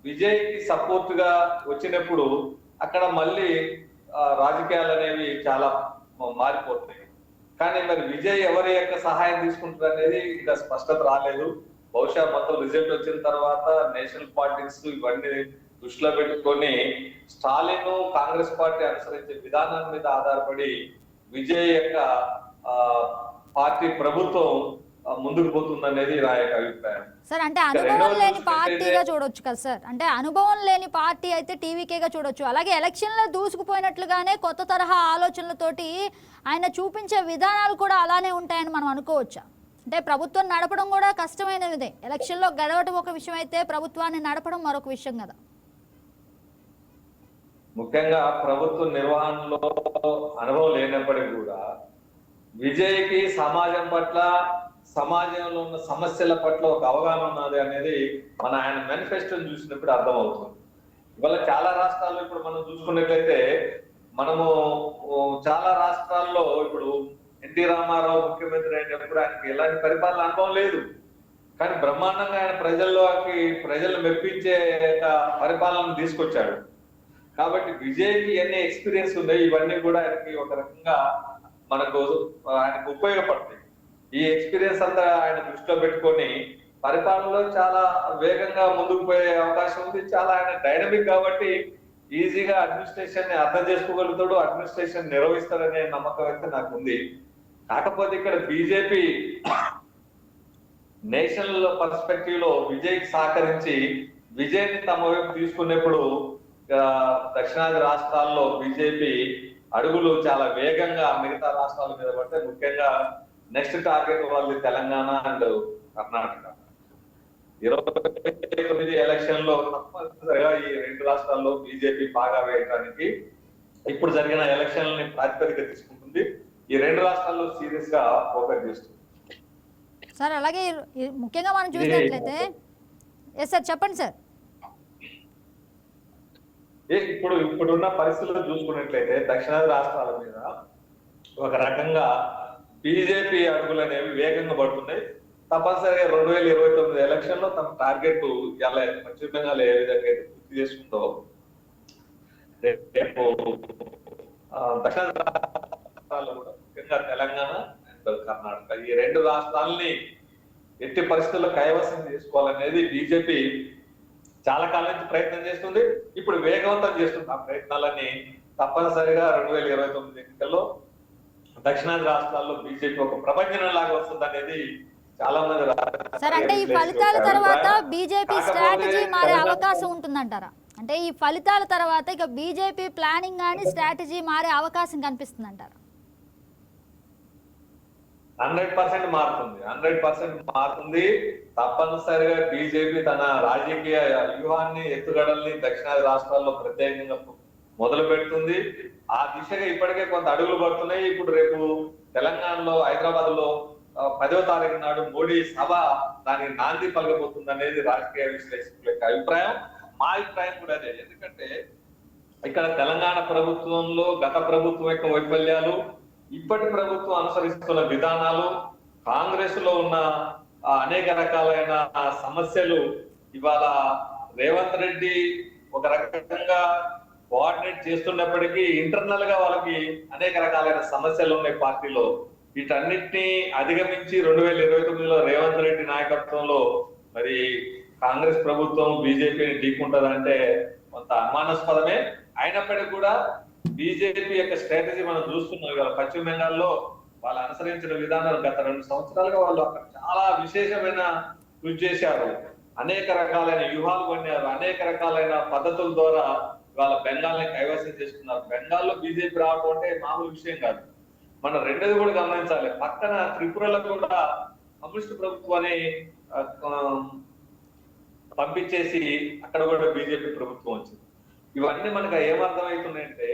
విజయ్ కి సపోర్ట్ గా వచ్చినప్పుడు అక్కడ మళ్ళీ రాజకీయాలు అనేవి చాలా మారిపోతాయి. కానీ మరి విజయ్ ఎవరి యొక్క సహాయం తీసుకుంటారు అనేది ఇంకా స్పష్టత రాలేదు. బహుశా మొత్తం రిజల్ట్ వచ్చిన తర్వాత నేషనల్ పాలిటిక్స్ ఇవన్నీ దృష్టిలో పెట్టుకొని స్టాలిన్ కాంగ్రెస్ పార్టీ అనుసరించే విధానం మీద ఆధారపడి విజయ్ యొక్క పార్టీ ప్రభుత్వం ముందుకు పోతుందనేది నా యొక్క అభిప్రాయం. సార్ అంటే అనుభవం లేని పార్టీగా చూడొచ్చు కదా సార్, అంటే అనుభవం లేని పార్టీ అయితే టీవీకేగా చూడొచ్చు. అలాగే ఎలక్షన్లో దూసుకుపోయినట్లుగానే కొత్త తరహా ఆలోచనలతోటి ఆయన చూపించే విధానాలు కూడా అలానే ఉంటాయని మనం అనుకోవచ్చా? అంటే ప్రభుత్వం నడపడం కూడా కష్టమైనదే. ఎలక్షన్లో గడవడం ఒక విషయం అయితే ప్రభుత్వాన్ని నడపడం మరొక విషయం కదా. ముఖ్యంగా ప్రభుత్వ నిర్వహణలో అనుభవం లేనప్పటికీ కూడా విజయ్కి సమాజం పట్ల, సమాజంలో ఉన్న సమస్యల పట్ల ఒక అవగాహన ఉన్నది అనేది మన ఆయన మేనిఫెస్టోని చూసినప్పుడు అర్థమవుతుంది. ఇవాళ చాలా రాష్ట్రాల్లో ఇప్పుడు మనం చూసుకున్నట్లయితే, మనము చాలా రాష్ట్రాల్లో ఇప్పుడు ఎన్టీ రామారావు ముఖ్యమంత్రి అయినప్పుడు ఆయనకి ఎలాంటి పరిపాలన అనుభవం లేదు, కానీ బ్రహ్మాండంగా ఆయన ప్రజలు మెప్పించే పరిపాలన తీసుకొచ్చాడు. కాబట్టి విజయ్కి ఎన్ని ఎక్స్పీరియన్స్ ఉన్నాయి, ఇవన్నీ కూడా ఆయనకి ఒక రకంగా ఆయనకు ఉపయోగపడతాయి. ఈ ఎక్స్పీరియన్స్ అంతా ఆయన దృష్టిలో పెట్టుకొని పరిపాలనలో చాలా వేగంగా ముందుకు పోయే అవకాశం ఉంది. చాలా ఆయన డైనమిక్ కాబట్టి ఈజీగా అడ్మినిస్ట్రేషన్ ని అర్థం చేసుకోగలుగుతాడు, అడ్మినిస్ట్రేషన్ నిర్వహిస్తాడనే నమ్మకం అయితే నాకు ఉంది. కాకపోతే ఇక్కడ బీజేపీ నేషనల్ పర్స్పెక్టివ్ లో విజయ్ కి సహకరించి విజయ్ ని తమ వైపు తీసుకున్నప్పుడు దక్షిణాది రాష్ట్రాల్లో బీజేపీ అడుగులు చాలా వేగంగా మిగతా రాష్ట్రాల మీద పడితే, ముఖ్యంగా నెక్స్ట్ టార్గెట్ వాళ్ళు తెలంగాణ అండ్ కర్ణాటక. 29 ఎలక్షన్ లో తప్పనిసరిగా ఈ రెండు రాష్ట్రాల్లో బీజేపీ బాగా వేయడానికి ఇప్పుడు జరిగిన ఎలక్షన్లని ప్రాతిపదిక తీసుకుంటుంది. ఈ రెండు రాష్ట్రాల్లో సీరియస్ గా ఫోకస్ చేస్తుంది సార్. అలాగే ముఖ్యంగా మనం చూసినట్లయితే ఎస్ సార్ చెప్పండి సార్. ఇప్పుడున్న పరిస్థితులు చూసుకున్నట్లయితే దక్షిణాది రాష్ట్రాల మీద ఒక రకంగా బీజేపీ అడుగులు అనేవి వేగంగా పడుతున్నాయి. తప్పనిసరిగా 2029 ఎలక్షన్ లో తమ టార్గెట్ ఇలా పశ్చిమ బెంగాల్ ఏ విధంగా అయితే పూర్తి చేసుకుందో రేపు దక్షిణ రాష్ట్రాల్లో కూడా ముఖ్యంగా తెలంగాణ అండ్ కర్ణాటక ఈ రెండు రాష్ట్రాలని ఎట్టి పరిస్థితుల్లో కైవసం చేసుకోవాలనేది బీజేపీ చాలా కాలం నుంచి ప్రయత్నం చేస్తుంది. ఇప్పుడు వేగవంతం చేస్తుంది ఆ ప్రయత్నాలని. తప్పనిసరిగా 2029 ఎన్నికల్లో దక్షిణాది రాష్ట్రాల్లో బీజేపీ ఒక ప్రభంజనం లాగా వస్తుంది అనేది చాలా మంది. సార్, అంటే ఈ ఫలితాల తర్వాత బీజేపీ స్ట్రాటజీ మారే అవకాశం ఉంటుందంటారా? అంటే ఈ ఫలితాల తర్వాత ఇక బీజేపీ ప్లానింగ్ కానీ స్ట్రాటజీ మారే అవకాశం కనిపిస్తుందంటారా? 100% మారుతుంది, 100% మారుతుంది. తప్పనిసరిగా బీజేపీ తన రాజకీయ వ్యూహాన్ని ఎత్తుగడల్ని దక్షిణాది రాష్ట్రాల్లో ప్రత్యేకంగా మొదలు పెడుతుంది. ఆ దిశగా ఇప్పటికే కొంత అడుగులు పడుతున్నాయి. ఇప్పుడు రేపు తెలంగాణలో హైదరాబాద్ లో 10వ తారీఖు నాడు మోడీ సభ దానికి నాంది పలకబోతుంది అనేది రాజకీయ విశ్లేషకుల యొక్క అభిప్రాయం. మా అభిప్రాయం కూడా అదే. ఎందుకంటే ఇక్కడ తెలంగాణ ప్రభుత్వంలో గత ప్రభుత్వం యొక్క వైఫల్యాలు, ఇప్పటి ప్రభుత్వం అనుసరిస్తున్న విధానాలు, కాంగ్రెస్ లో ఉన్న అనేక రకాలైన సమస్యలు ఇవాళ రేవంత్ రెడ్డి ఒక రకంగా కోఆర్డినేట్ చేస్తున్నప్పటికీ ఇంటర్నల్ గా వాళ్ళకి అనేక రకాలైన సమస్యలు ఉన్నాయి పార్టీలో. వీటన్నిటిని అధిగమించి 2029లో రేవంత్ రెడ్డి నాయకత్వంలో మరి కాంగ్రెస్ ప్రభుత్వం బీజేపీని ఢీకుంటదంటే కొంత అనుమానాస్పదమే. అయినప్పటికీ కూడా బీజేపీ యొక్క స్ట్రాటజీ మనం చూస్తున్నాం. ఇవాళ పశ్చిమ బెంగాల్లో వాళ్ళు అనుసరించిన విధానాలు గత 2 సంవత్సరాలుగా వాళ్ళు అక్కడ చాలా విశేషమైన కృషి చేశారు. అనేక రకాలైన వ్యూహాలు పన్నారు, అనేక రకాలైన పద్ధతుల ద్వారా వాళ్ళ బెంగాల్ని కైవసం చేసుకున్నారు. బెంగాల్లో బీజేపీ రావడం అంటే మామూలు విషయం కాదు. మనం రెండోది కూడా గమనించాలి. పక్కన త్రిపురలో కూడా కమ్యూనిస్ట్ ప్రభుత్వాన్ని పంపించేసి అక్కడ కూడా బీజేపీ ప్రభుత్వం వచ్చింది. ఇవన్నీ మనకు ఏమర్థమవుతున్నాయంటే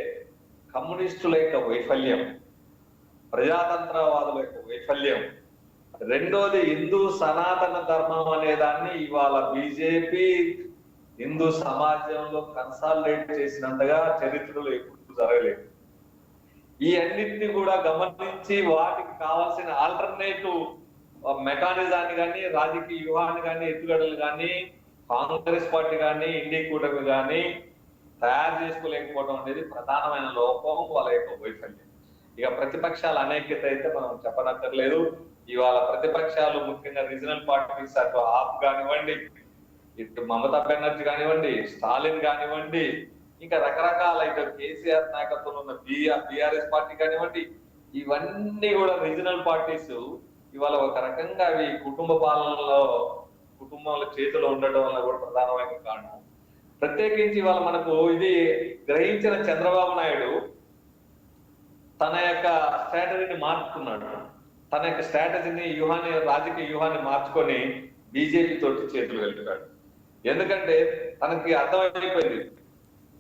కమ్యూనిస్టుల యొక్క వైఫల్యం, ప్రజాతంత్రవాదుల యొక్క వైఫల్యం, రెండోది హిందూ సనాతన ధర్మం అనే దాన్ని ఇవాళ బీజేపీ హిందూ సమాజంలో కన్సాలిడేట్ చేసినంతగా చరిత్రలో ఎప్పుడు జరగలేదు. ఈ అన్నింటినీ కూడా గమనించి వాటికి కావాల్సిన ఆల్టర్నేటివ్ మెకానిజాన్ని కానీ, రాజకీయ వ్యూహాన్ని కానీ, ఎత్తుగడలు కానీ కాంగ్రెస్ పార్టీ కానీ, ఇండియా కూటమి కానీ తయారు చేసుకోలేకపోవడం అనేది ప్రధానమైన లోపం, వాళ్ళ యొక్క వైఫల్యం. ఇక ప్రతిపక్షాల అనేక్యత అయితే మనం చెప్పనక్కర్లేదు. ఇవాళ ప్రతిపక్షాలు ముఖ్యంగా రీజనల్ పార్టీస్ అటు ఆప్ కానివ్వండి, ఇటు మమతా బెనర్జీ కానివ్వండి, స్టాలిన్ కానివ్వండి, ఇంకా రకరకాల ఇటు కేసీఆర్ నాయకత్వంలో ఉన్న బీఆర్ఎస్ పార్టీ కానివ్వండి, ఇవన్నీ కూడా రీజనల్ పార్టీస్ ఇవాళ ఒక రకంగా అవి కుటుంబ పాలనలో కుటుంబాల చేతిలో ఉండటం వల్ల కూడా ప్రధానమైన కారణం. ప్రత్యేకించి ఇవాళ మనకు ఇది గ్రహించిన చంద్రబాబు నాయుడు తన యొక్క స్ట్రాటజీని మార్చుకున్నాడు. తన యొక్క స్ట్రాటజీని వ్యూహాన్ని, రాజకీయ వ్యూహాన్ని మార్చుకొని బీజేపీ తోటి చేతులు వెళ్తున్నాడు. ఎందుకంటే తనకి అర్థమైపోయింది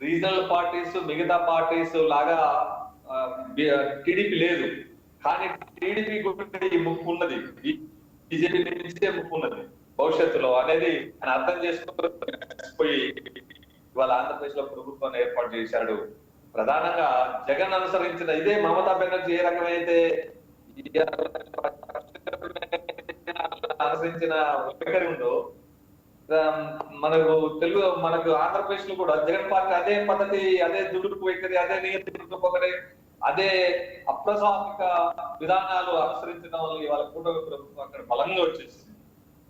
రీజనల్ పార్టీస్ మిగతా పార్టీస్ లాగా టీడీపీ లేదు, కానీ టీడీపీ కూడా ఈ ముక్కు ఉన్నది, బీజేపీ నుంచే ముక్కు ఉన్నది భవిష్యత్తులో అనేది ఆయన అర్థం చేసుకుపోయి ఇవాళ ఆంధ్రప్రదేశ్ లో ప్రభుత్వాన్ని ఏర్పాటు చేశాడు. ప్రధానంగా జగన్ అనుసరించిన ఇదే మమతా బెనర్జీ ఏ రకమైతే అనుసరించిన వైఖరి ఉందో మనకు ఆంధ్రప్రదేశ్ లో కూడా జగన్ పార్టీ అదే పద్ధతి, అదే దుడుకు వైఖరి, అదే నియంత్రించుకోగలి, అదే అప్రజాస్మిక విధానాలు అనుసరించడం వల్ల ఇవాళ కూటమి ప్రభుత్వం అక్కడ బలంగా వచ్చేసింది.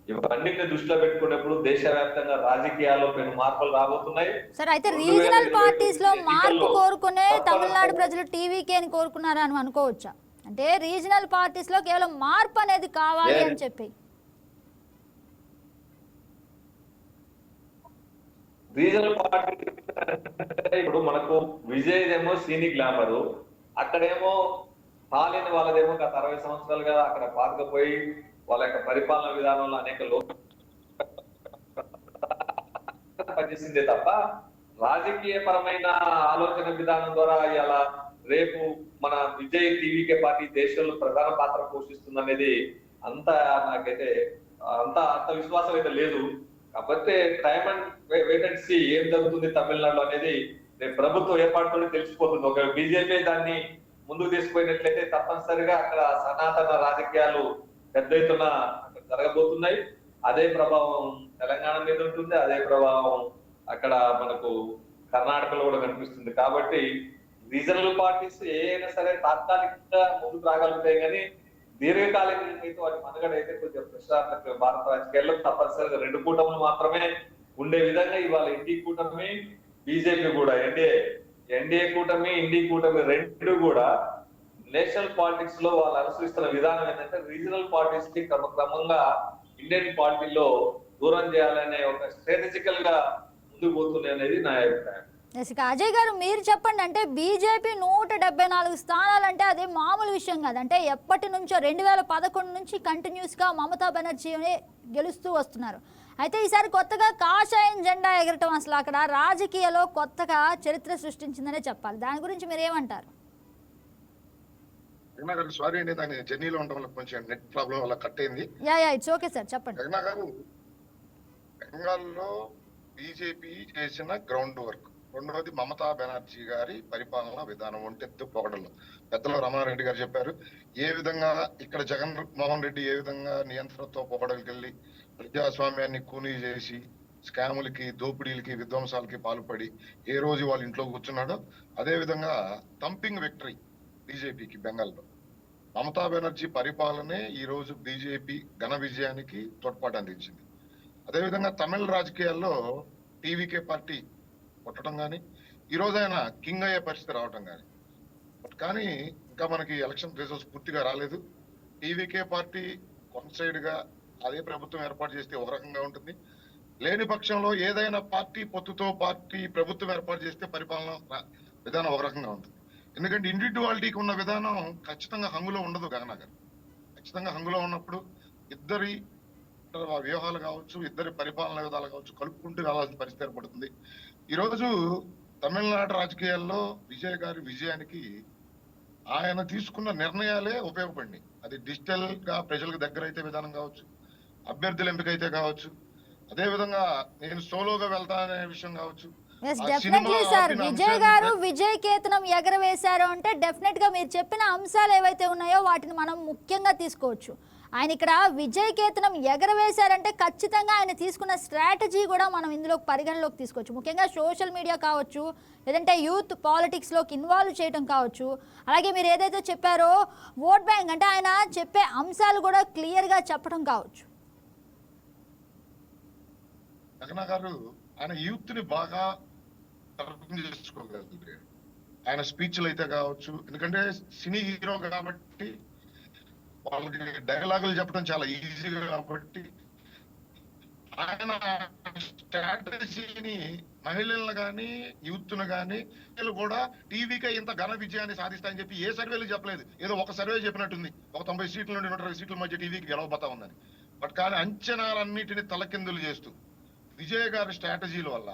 ఇవన్నిటిని దృష్టిలో పెట్టుకున్నప్పుడు దేశవ్యాప్తంగా రాజకీయాల్లో పెను మార్పులు రాబోతున్నాయి. సార్, అయితే రీజనల్ పార్టీస్ లో మార్పు కోరుకునే తమిళనాడు ప్రజలు టీవీకే అని కోరుకున్నారా అని అనుకోవచ్చా? అంటే రీజనల్ పార్టీస్ లో కేవలం మార్పు అనేది కావాలి అని చెప్పి రీజనల్ పార్టీ ఇప్పుడు మనకు విజయ్ ఏమో సీని గ్లామరు, అక్కడేమో స్టాలిన్ వాళ్ళదేమో గత 60 సంవత్సరాలుగా అక్కడ పాతకపోయి వాళ్ళ యొక్క పరిపాలన విధానంలో అనేక పనిచేసిందే తప్ప రాజకీయ పరమైన ఆలోచన విధానం ద్వారా ఇలా రేపు మన విజయ్ టీవీకే పార్టీ దేశంలో ప్రధాన పాత్ర పోషిస్తుంది అనేది నాకైతే అంత విశ్వాసం అయితే లేదు. కాకపోతే time and wait and see ఏం జరుగుతుంది తమిళనాడులో అనేది రేపు ప్రభుత్వం ఏర్పాటుతోనే తెలిసిపోతుంది. ఒక బీజేపీ దాన్ని ముందుకు తీసుకుపోయినట్లయితే తప్పనిసరిగా అక్కడ సనాతన రాజకీయాలు పెద్ద ఎత్తున జరగబోతున్నాయి. అదే ప్రభావం తెలంగాణ మీద ఉంటుంది, అదే ప్రభావం అక్కడ మనకు కర్ణాటకలో కూడా కనిపిస్తుంది. కాబట్టి రీజనల్ పార్టీస్ ఏ అయినా సరే తాత్కాలికంగా ముందుకు రాగలుగుతాయి, కానీ దీర్ఘకాలికంగా అయితే వాటి మనుగడ అయితే కొంచెం ప్రశ్నార్థక. భారత రాజకీయాల్లో తప్పనిసరిగా రెండు కూటములు మాత్రమే ఉండే విధంగా ఇవాళ ఇండి కూటమి, బీజేపీ కూడా ఎన్డీఏ కూటమి, ఇండి కూటమి రెండు కూడా నేషనల్ పాలిటిక్స్ లో వాళ్ళు అనుసరిస్తున్న విధానం ఏంటంటే రీజనల్ పార్టీస్ కి క్రమక్రమంగా ఇండియన్ పార్టీలో దూరం చేయాలనే ఒక స్ట్రాటజికల్ గా ముందుకు పోతుంది అనేది నా అభిప్రాయం. ఇక అజయ్ గారు మీరు చెప్పండి, అంటే బీజేపీ 174 స్థానాలు అంటే అదే మామూలు విషయం కాదు. అంటే ఎప్పటి నుంచో 2011 నుంచి కంటిన్యూస్గా మమతా బెనర్జీని గెలుస్తూ వస్తున్నారు. అయితే ఈసారి కొత్తగా కాషాయం జెండా ఎగరటం అసలు అక్కడ రాజకీయాల్లో కొత్తగా చరిత్ర సృష్టించిందనే చెప్పాలి. దాని గురించి మీరు ఏమంటారు? సారీ అండి, దాని జర్నీలో ఉండడం వల్ల కొంచెం నెట్ ప్రాబ్లం వల్ల కట్ అయింది. ఇట్స్ ఓకే సార్, చెప్పండి. జగన్ గారు బెంగాల్లో బీజేపీ చేసిన గ్రౌండ్ వర్క్, రెండవది మమతా బెనర్జీ గారి పరిపాలన విధానం అంటే పొగడలు. పెద్దల రమణారెడ్డి గారు చెప్పారు ఏ విధంగా ఇక్కడ జగన్ మోహన్ రెడ్డి ఏ విధంగా నియంత్రణతో పొగడలకెళ్ళి ప్రజాస్వామ్యాన్ని కూనీ చేసి స్కాములకి, దోపిడీలకి, విధ్వంసాలకి పాల్పడి ఏ రోజు వాళ్ళ ఇంట్లో కూర్చున్నాడో అదే విధంగా థంపింగ్ విక్టరీ బీజేపీకి బెంగాల్లో. మమతా బెనర్జీ పరిపాలనే ఈ రోజు బీజేపీ ఘన విజయానికి తోడ్పాటు అందించింది. అదేవిధంగా తమిళ రాజకీయాల్లో టీవీకే పార్టీ కొట్టడం కానీ ఈ రోజు ఆయన కింగ్ అయ్యే పరిస్థితి రావటం కానీ, బట్ కానీ ఇంకా మనకి ఎలక్షన్ రిజల్ట్స్ పూర్తిగా రాలేదు. టీవీకే పార్టీ వన్ సైడ్ గా అదే ప్రభుత్వం ఏర్పాటు చేస్తే ఒక రకంగా ఉంటుంది, లేని పక్షంలో ఏదైనా పార్టీ పొత్తుతో పార్టీ ప్రభుత్వం ఏర్పాటు చేస్తే పరిపాలన విధానం ఒక రకంగా ఉంటుంది. ఎందుకంటే ఇండివిడ్యువాలిటీకి ఉన్న విధానం ఖచ్చితంగా హంగులో ఉండదు. గగనా గారు ఖచ్చితంగా హంగులో ఉన్నప్పుడు ఇద్దరి వ్యూహాలు కావచ్చు, ఇద్దరి పరిపాలన విధాలు కావచ్చు కలుపుకుంటూ వెళ్ళాల్సిన పరిస్థితి ఏర్పడుతుంది. ఈరోజు తమిళనాడు రాజకీయాల్లో విజయ్ గారి విజయానికి ఆయన తీసుకున్న నిర్ణయాలే ఉపయోగపడినాయి. అది డిజిటల్ గా ప్రజలకు దగ్గర అయితే విధానం కావచ్చు, అభ్యర్థుల ఎంపిక అయితే కావచ్చు, అదే విధంగా నేను సోలోగా వెళ్తా అనే విషయం కావచ్చు. డెఫినెట్లీ సార్, విజయ్ గారు విజయ్ కేతనం ఎగరవేశారు అంటే డెఫినెట్ గా మీరు చెప్పిన అంశాలు ఏవైతే ఉన్నాయో వాటిని మనం ముఖ్యంగా తీసుకోవచ్చు. ఆయన ఇక్కడ విజయ్ కేతనం ఎగరవేశారంటే ఖచ్చితంగా ఆయన తీసుకున్న స్ట్రాటజీ కూడా మనం ఇందులో పరిగణలోకి తీసుకోవచ్చు. ముఖ్యంగా సోషల్ మీడియా కావచ్చు, లేదంటే యూత్ పాలిటిక్స్లోకి ఇన్వాల్వ్ చేయడం కావచ్చు, అలాగే మీరు ఏదైతే చెప్పారో ఓట్ బ్యాంక్ అంటే ఆయన చెప్పే అంశాలు కూడా క్లియర్గా చెప్పడం కావచ్చు. జగన్ గారు ఆయన యూత్ ని బాగా అర్థం చేసుకోగలిగారు. ఆయన స్పీచ్లు అయితే కావచ్చు, ఎందుకంటే సినీ హీరో కాబట్టి వాళ్ళకి డైలాగులు చెప్పడం చాలా ఈజీగా కాబట్టి ఆయన స్ట్రాటజీని మహిళలను కానీ యూత్ ను కానీ కూడా టీవీకే ఇంత ఘన విజయాన్ని సాధిస్తాయని చెప్పి ఏ సర్వేలు చెప్పలేదు. ఏదో ఒక సర్వే చెప్పినట్టుంది, ఒక 90 సీట్ల నుండి 120 సీట్ల మధ్య టీవీకి గెలవబోతా ఉందని. బట్ కానీ అంచనాలన్నిటిని తలకిందులు చేస్తూ విజయ్ గారి స్ట్రాటజీల వల్ల,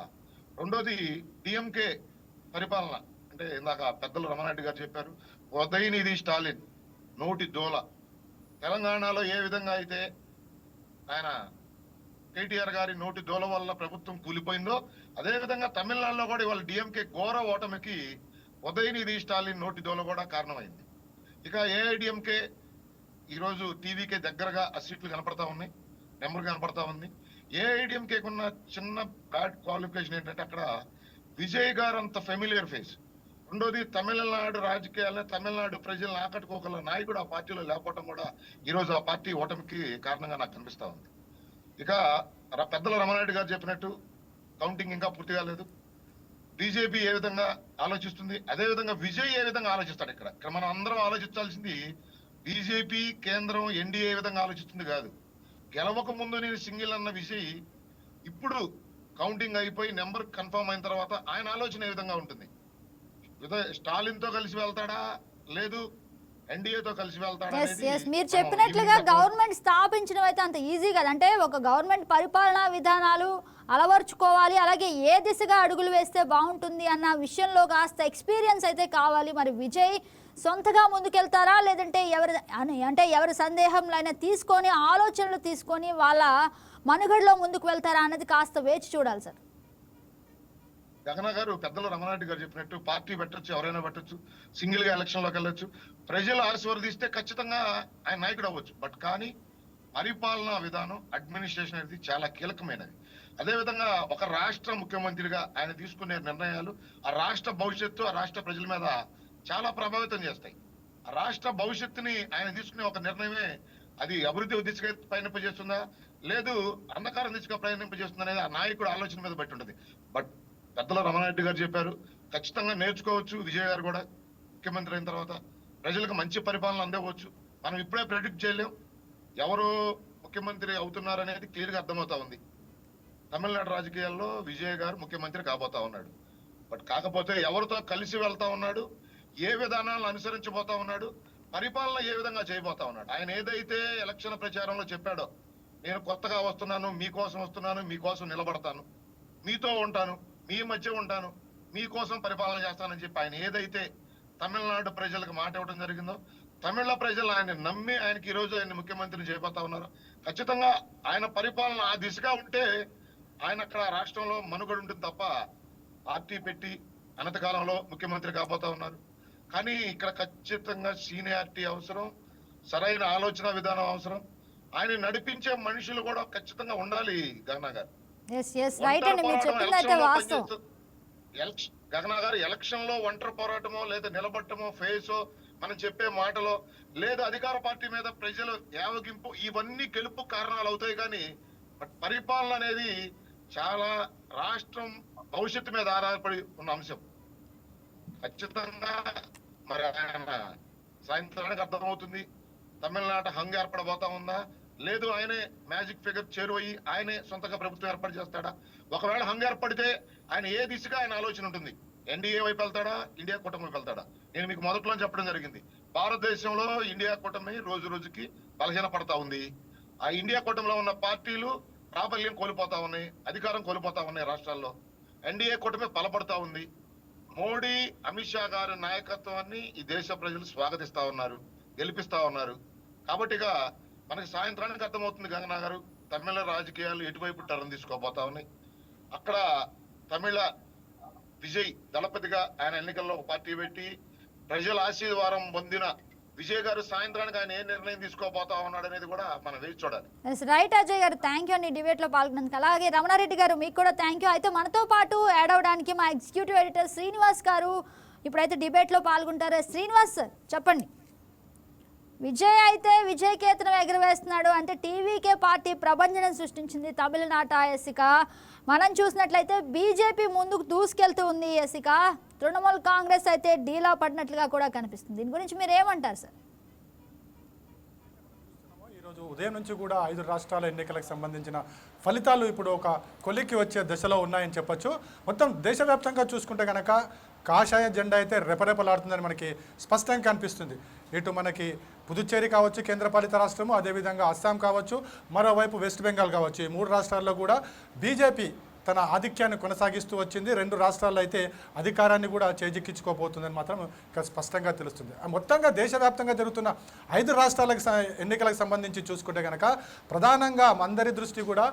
రెండోది డిఎంకే పరిపాలన అంటే ఇందాక పెద్దలు రమణారెడ్డి గారు చెప్పారు, ఉదయనిధి స్టాలిన్ నోటి దోల. తెలంగాణలో ఏ విధంగా అయితే ఆయన కేటీఆర్ గారి నోటి దోల వల్ల ప్రభుత్వం కూలిపోయిందో అదే విధంగా తమిళనాడులో కూడా ఇవాళ డిఎంకే ఘోర ఓటమికి ఉదయనిధి స్టాలిన్ నోటి దోల కూడా కారణమైంది. ఇక ఏఐడిఎంకే ఈరోజు టీవీకే దగ్గరగా ఆ సీట్లు కనపడతా ఉన్నాయి, నెంబర్ కనపడతా ఉంది. ఏఐడిఎంకే ఉన్న చిన్న బ్యాడ్ క్వాలిఫికేషన్ ఏంటంటే అక్కడ విజయ్ గారు అంత ఫెమిలియర్ ఫేస్. రెండోది తమిళనాడు రాజకీయాల్లో తమిళనాడు ప్రజలను ఆకట్టుకోగల నాయకుడు ఆ పార్టీలో లేకపోవడం కూడా ఈరోజు ఆ పార్టీ ఓటమికి కారణంగా నాకు కనిపిస్తా ఉంది. ఇక పెద్దల రమణారెడ్డి గారు చెప్పినట్టు కౌంటింగ్ ఇంకా పూర్తి కాలేదు. బీజేపీ ఏ విధంగా ఆలోచిస్తుంది, అదే విధంగా విజయ్ ఏ విధంగా ఆలోచిస్తాడు. ఇక్కడ మనం అందరం ఆలోచించాల్సింది బీజేపీ కేంద్రం ఎన్డీఏ ఏ విధంగా ఆలోచిస్తుంది కాదు. గెలవక ముందు నేను సింగిల్ అన్న విజయ్ ఇప్పుడు కౌంటింగ్ అయిపోయి నెంబర్ కన్ఫర్మ్ అయిన తర్వాత ఆయన ఆలోచన ఏ విధంగా ఉంటుంది. స్టాలిన్ తో కలిసి వెళ్తాడా, లేదు ఎన్డీఏతో కలిసి వెళ్తాడా? మీరు చెప్పినట్లుగా గవర్నమెంట్ స్థాపించడం అయితే అంత ఈజీ కదా. అంటే ఒక గవర్నమెంట్ పరిపాలనా విధానాలు అలవర్చుకోవాలి, అలాగే ఏ దిశగా అడుగులు వేస్తే బాగుంటుంది అన్న విషయంలో కాస్త ఎక్స్పీరియన్స్ అయితే కావాలి. మరి విజయ్ సొంతగా ముందుకెళ్తారా, లేదంటే ఎవరి సందేహంలో తీసుకొని ఆలోచనలు తీసుకొని వాళ్ళ మనుగడలో ముందుకు వెళ్తారా అన్నది కాస్త వేచి చూడాలి సార్. జగన్ గారు పెద్దలు రమణారెడ్డి గారు చెప్పినట్టు పార్టీ పెట్టచ్చు, ఎవరైనా పెట్టచ్చు, సింగిల్ గా ఎలక్షన్ లోకి వెళ్ళొచ్చు. ప్రజలు ఆశీర్వదిస్తే ఖచ్చితంగా ఆయన నాయకుడు అవ్వచ్చు. బట్ కానీ పరిపాలనా విధానం అడ్మినిస్ట్రేషన్ అనేది చాలా కీలకమైనది. అదేవిధంగా ఒక రాష్ట్ర ముఖ్యమంత్రిగా ఆయన తీసుకునే నిర్ణయాలు ఆ రాష్ట్ర భవిష్యత్తు, ఆ రాష్ట్ర ప్రజల మీద చాలా ప్రభావితం చేస్తాయి. ఆ రాష్ట్ర భవిష్యత్తుని ఆయన తీసుకునే ఒక నిర్ణయమే అది అభివృద్ధి దిశగా పయనింపజేస్తుందా, లేదు అంధకారం దిశగా ప్రయాణింపజేస్తుందా అనేది ఆ నాయకుడు ఆలోచన మీద బట్టి ఉంటుంది. బట్ పెద్దల రమణారెడ్డి గారు చెప్పారు, ఖచ్చితంగా నేర్చుకోవచ్చు. విజయ్ గారు కూడా ముఖ్యమంత్రి అయిన తర్వాత ప్రజలకు మంచి పరిపాలన అందివచ్చు. మనం ఇప్పుడే ప్రెడిక్ట్ చేయలేం ఎవరు ముఖ్యమంత్రి అవుతున్నారు అనేది క్లియర్ గా అర్థమవుతా ఉంది. తమిళనాడు రాజకీయాల్లో విజయ్ గారు ముఖ్యమంత్రి కాబోతా ఉన్నాడు. బట్ కాకపోతే ఎవరితో కలిసి వెళ్తా ఉన్నాడు, ఏ విధానాలను అనుసరించబోతా ఉన్నాడు, పరిపాలన ఏ విధంగా చేయబోతా ఉన్నాడు. ఆయన ఏదైతే ఎలక్షన్ ప్రచారంలో చెప్పాడో, నేను కొత్తగా వస్తున్నాను, మీకోసం వస్తున్నాను, మీకోసం నిలబడతాను, మీతో ఉంటాను, మీ మధ్య ఉంటాను, మీకోసం పరిపాలన చేస్తానని చెప్పి ఆయన ఏదైతే తమిళనాడు ప్రజలకు మాట ఇవ్వడం జరిగిందో, తమిళ ప్రజలు ఆయన నమ్మి ఆయనకి ఈ రోజు ఆయన ముఖ్యమంత్రిని చేయబోతా ఉన్నారు. ఖచ్చితంగా ఆయన పరిపాలన ఆ దిశగా ఉంటే ఆయన అక్కడ రాష్ట్రంలో మనుగడ ఉంటుంది తప్ప పార్టీ పెట్టి అనంతకాలంలో ముఖ్యమంత్రి కాబోతా ఉన్నారు. కానీ ఇక్కడ ఖచ్చితంగా సీనియారిటీ అవసరం, సరైన ఆలోచన విధానం అవసరం, ఆయన నడిపించే మనుషులు కూడా ఖచ్చితంగా ఉండాలి. గగనా గారు గగనా గారు ఎలక్షన్ లో ఒంటరి పోరాటమో లేదా నిలబట్టమో ఫేసో మనం చెప్పే మాటలో లేదా అధికార పార్టీ మీద ప్రజలు యావగింపు ఇవన్నీ గెలుపు కారణాలు అవుతాయి. కానీ పరిపాలన అనేది చాలా రాష్ట్రం భవిష్యత్తు మీద ఆధారపడి ఉన్న అంశం. ఖచ్చితంగా మరి ఆయన సాయంత్రానికి అర్థమవుతుంది తమిళనాడు హంగ్ ఏర్పడబోతా ఉందా, లేదు ఆయనే మ్యాజిక్ ఫిగర్ చేరువయ్యి ఆయనే సొంతగా ప్రభుత్వం ఏర్పాటు చేస్తాడా. ఒకవేళ హంగ్ ఏర్పడితే ఆయన ఏ దిశగా ఆయన ఆలోచన ఉంటుంది, ఎన్డీఏ వైపు వెళ్తాడా, ఇండియా కూటమి వైపు వెళ్తాడా. నేను మీకు మొదట్లో చెప్పడం జరిగింది, భారతదేశంలో ఇండియా కూటమి రోజు రోజుకి బలహీన పడతా ఉంది. ఆ ఇండియా కూటమిలో ఉన్న పార్టీలు ప్రాబల్యం కోల్పోతా ఉన్నాయి, అధికారం కోల్పోతా ఉన్నాయి రాష్ట్రాల్లో. ఎన్డీఏ కూటమి బలపడతా ఉంది. మోడీ, అమిత్ షా గారి నాయకత్వాన్ని ఈ దేశ ప్రజలు స్వాగతిస్తా ఉన్నారు, గెలిపిస్తా ఉన్నారు. కాబట్టి మనకి సాయంత్రానికి అర్థమవుతుంది గంగనా గారు తమిళ రాజకీయాలు ఎటువైపు టర్న్ తీసుకోబోతా ఉన్నాయి. అక్కడ తమిళ విజయ్ దళపతిగా ఆయన ఎన్నికల్లో ఒక పార్టీ పెట్టి ప్రజల ఆశీర్వాదం పొందిన విజయ్ గారు సాయంత్రానికి ఆయన ఏ నిర్ణయం తీసుకోబోతా ఉన్నాడు అనేది కూడా మనం వేచి చూడాలి. రైట్ అజయ్ గారు, థ్యాంక్ యూ అండి డిబేట్ లో పాల్గొన్నందుకు. అలాగే రమణారెడ్డి గారు మీకు కూడా థ్యాంక్ యూ. అయితే మనతో పాటు యాడ్ అవడానికి మా ఎగ్జిక్యూటివ్ ఎడిటర్ శ్రీనివాస్ గారు ఇప్పుడైతే డిబేట్ లో పాల్గొంటారు. శ్రీనివాస్ సార్ చెప్పండి, విజయ్ అయితే విజయ్ కేతనం ఎగురవేస్తున్నాడు అంటే టీవీకే పార్టీ ప్రభంజనం సృష్టించింది తమిళనాట ఎసిక. మనం చూసినట్లయితే బీజేపీ ముందుకు దూసుకెళ్తూ ఉంది ఎసిక, తృణమూల్ కాంగ్రెస్ అయితే డీలా పడినట్లుగా కూడా కనిపిస్తుంది. దీని గురించి మీరు ఏమంటారు సార్? ఈరోజు ఉదయం నుంచి కూడా 5 రాష్ట్రాల ఎన్నికలకు సంబంధించిన ఫలితాలు ఇప్పుడు ఒక కొలిక్కి వచ్చే దశలో ఉన్నాయని చెప్పొచ్చు. మొత్తం దేశవ్యాప్తంగా చూసుకుంటే కనుక కాషాయ జెండా అయితే రెపరెపలాడుతుందని మనకి స్పష్టంగా కనిపిస్తుంది. ఇటు మనకి పుదుచ్చేరి కావచ్చు కేంద్రపాలిత రాష్ట్రము, అదేవిధంగా అస్సాం కావచ్చు, మరోవైపు వెస్ట్ బెంగాల్ కావచ్చు. ఈ 3 రాష్ట్రాల్లో కూడా బీజేపీ తన ఆధిక్యాన్ని కొనసాగిస్తూ వచ్చింది. 2 రాష్ట్రాల్లో అయితే అధికారాన్ని కూడా చేజిక్కించుకోబోతుందని మాత్రం ఇక్కడ స్పష్టంగా తెలుస్తుంది. మొత్తంగా దేశవ్యాప్తంగా జరుగుతున్న 5 రాష్ట్రాలకు ఎన్నికలకు సంబంధించి చూసుకుంటే కనుక ప్రధానంగా అందరి దృష్టి కూడా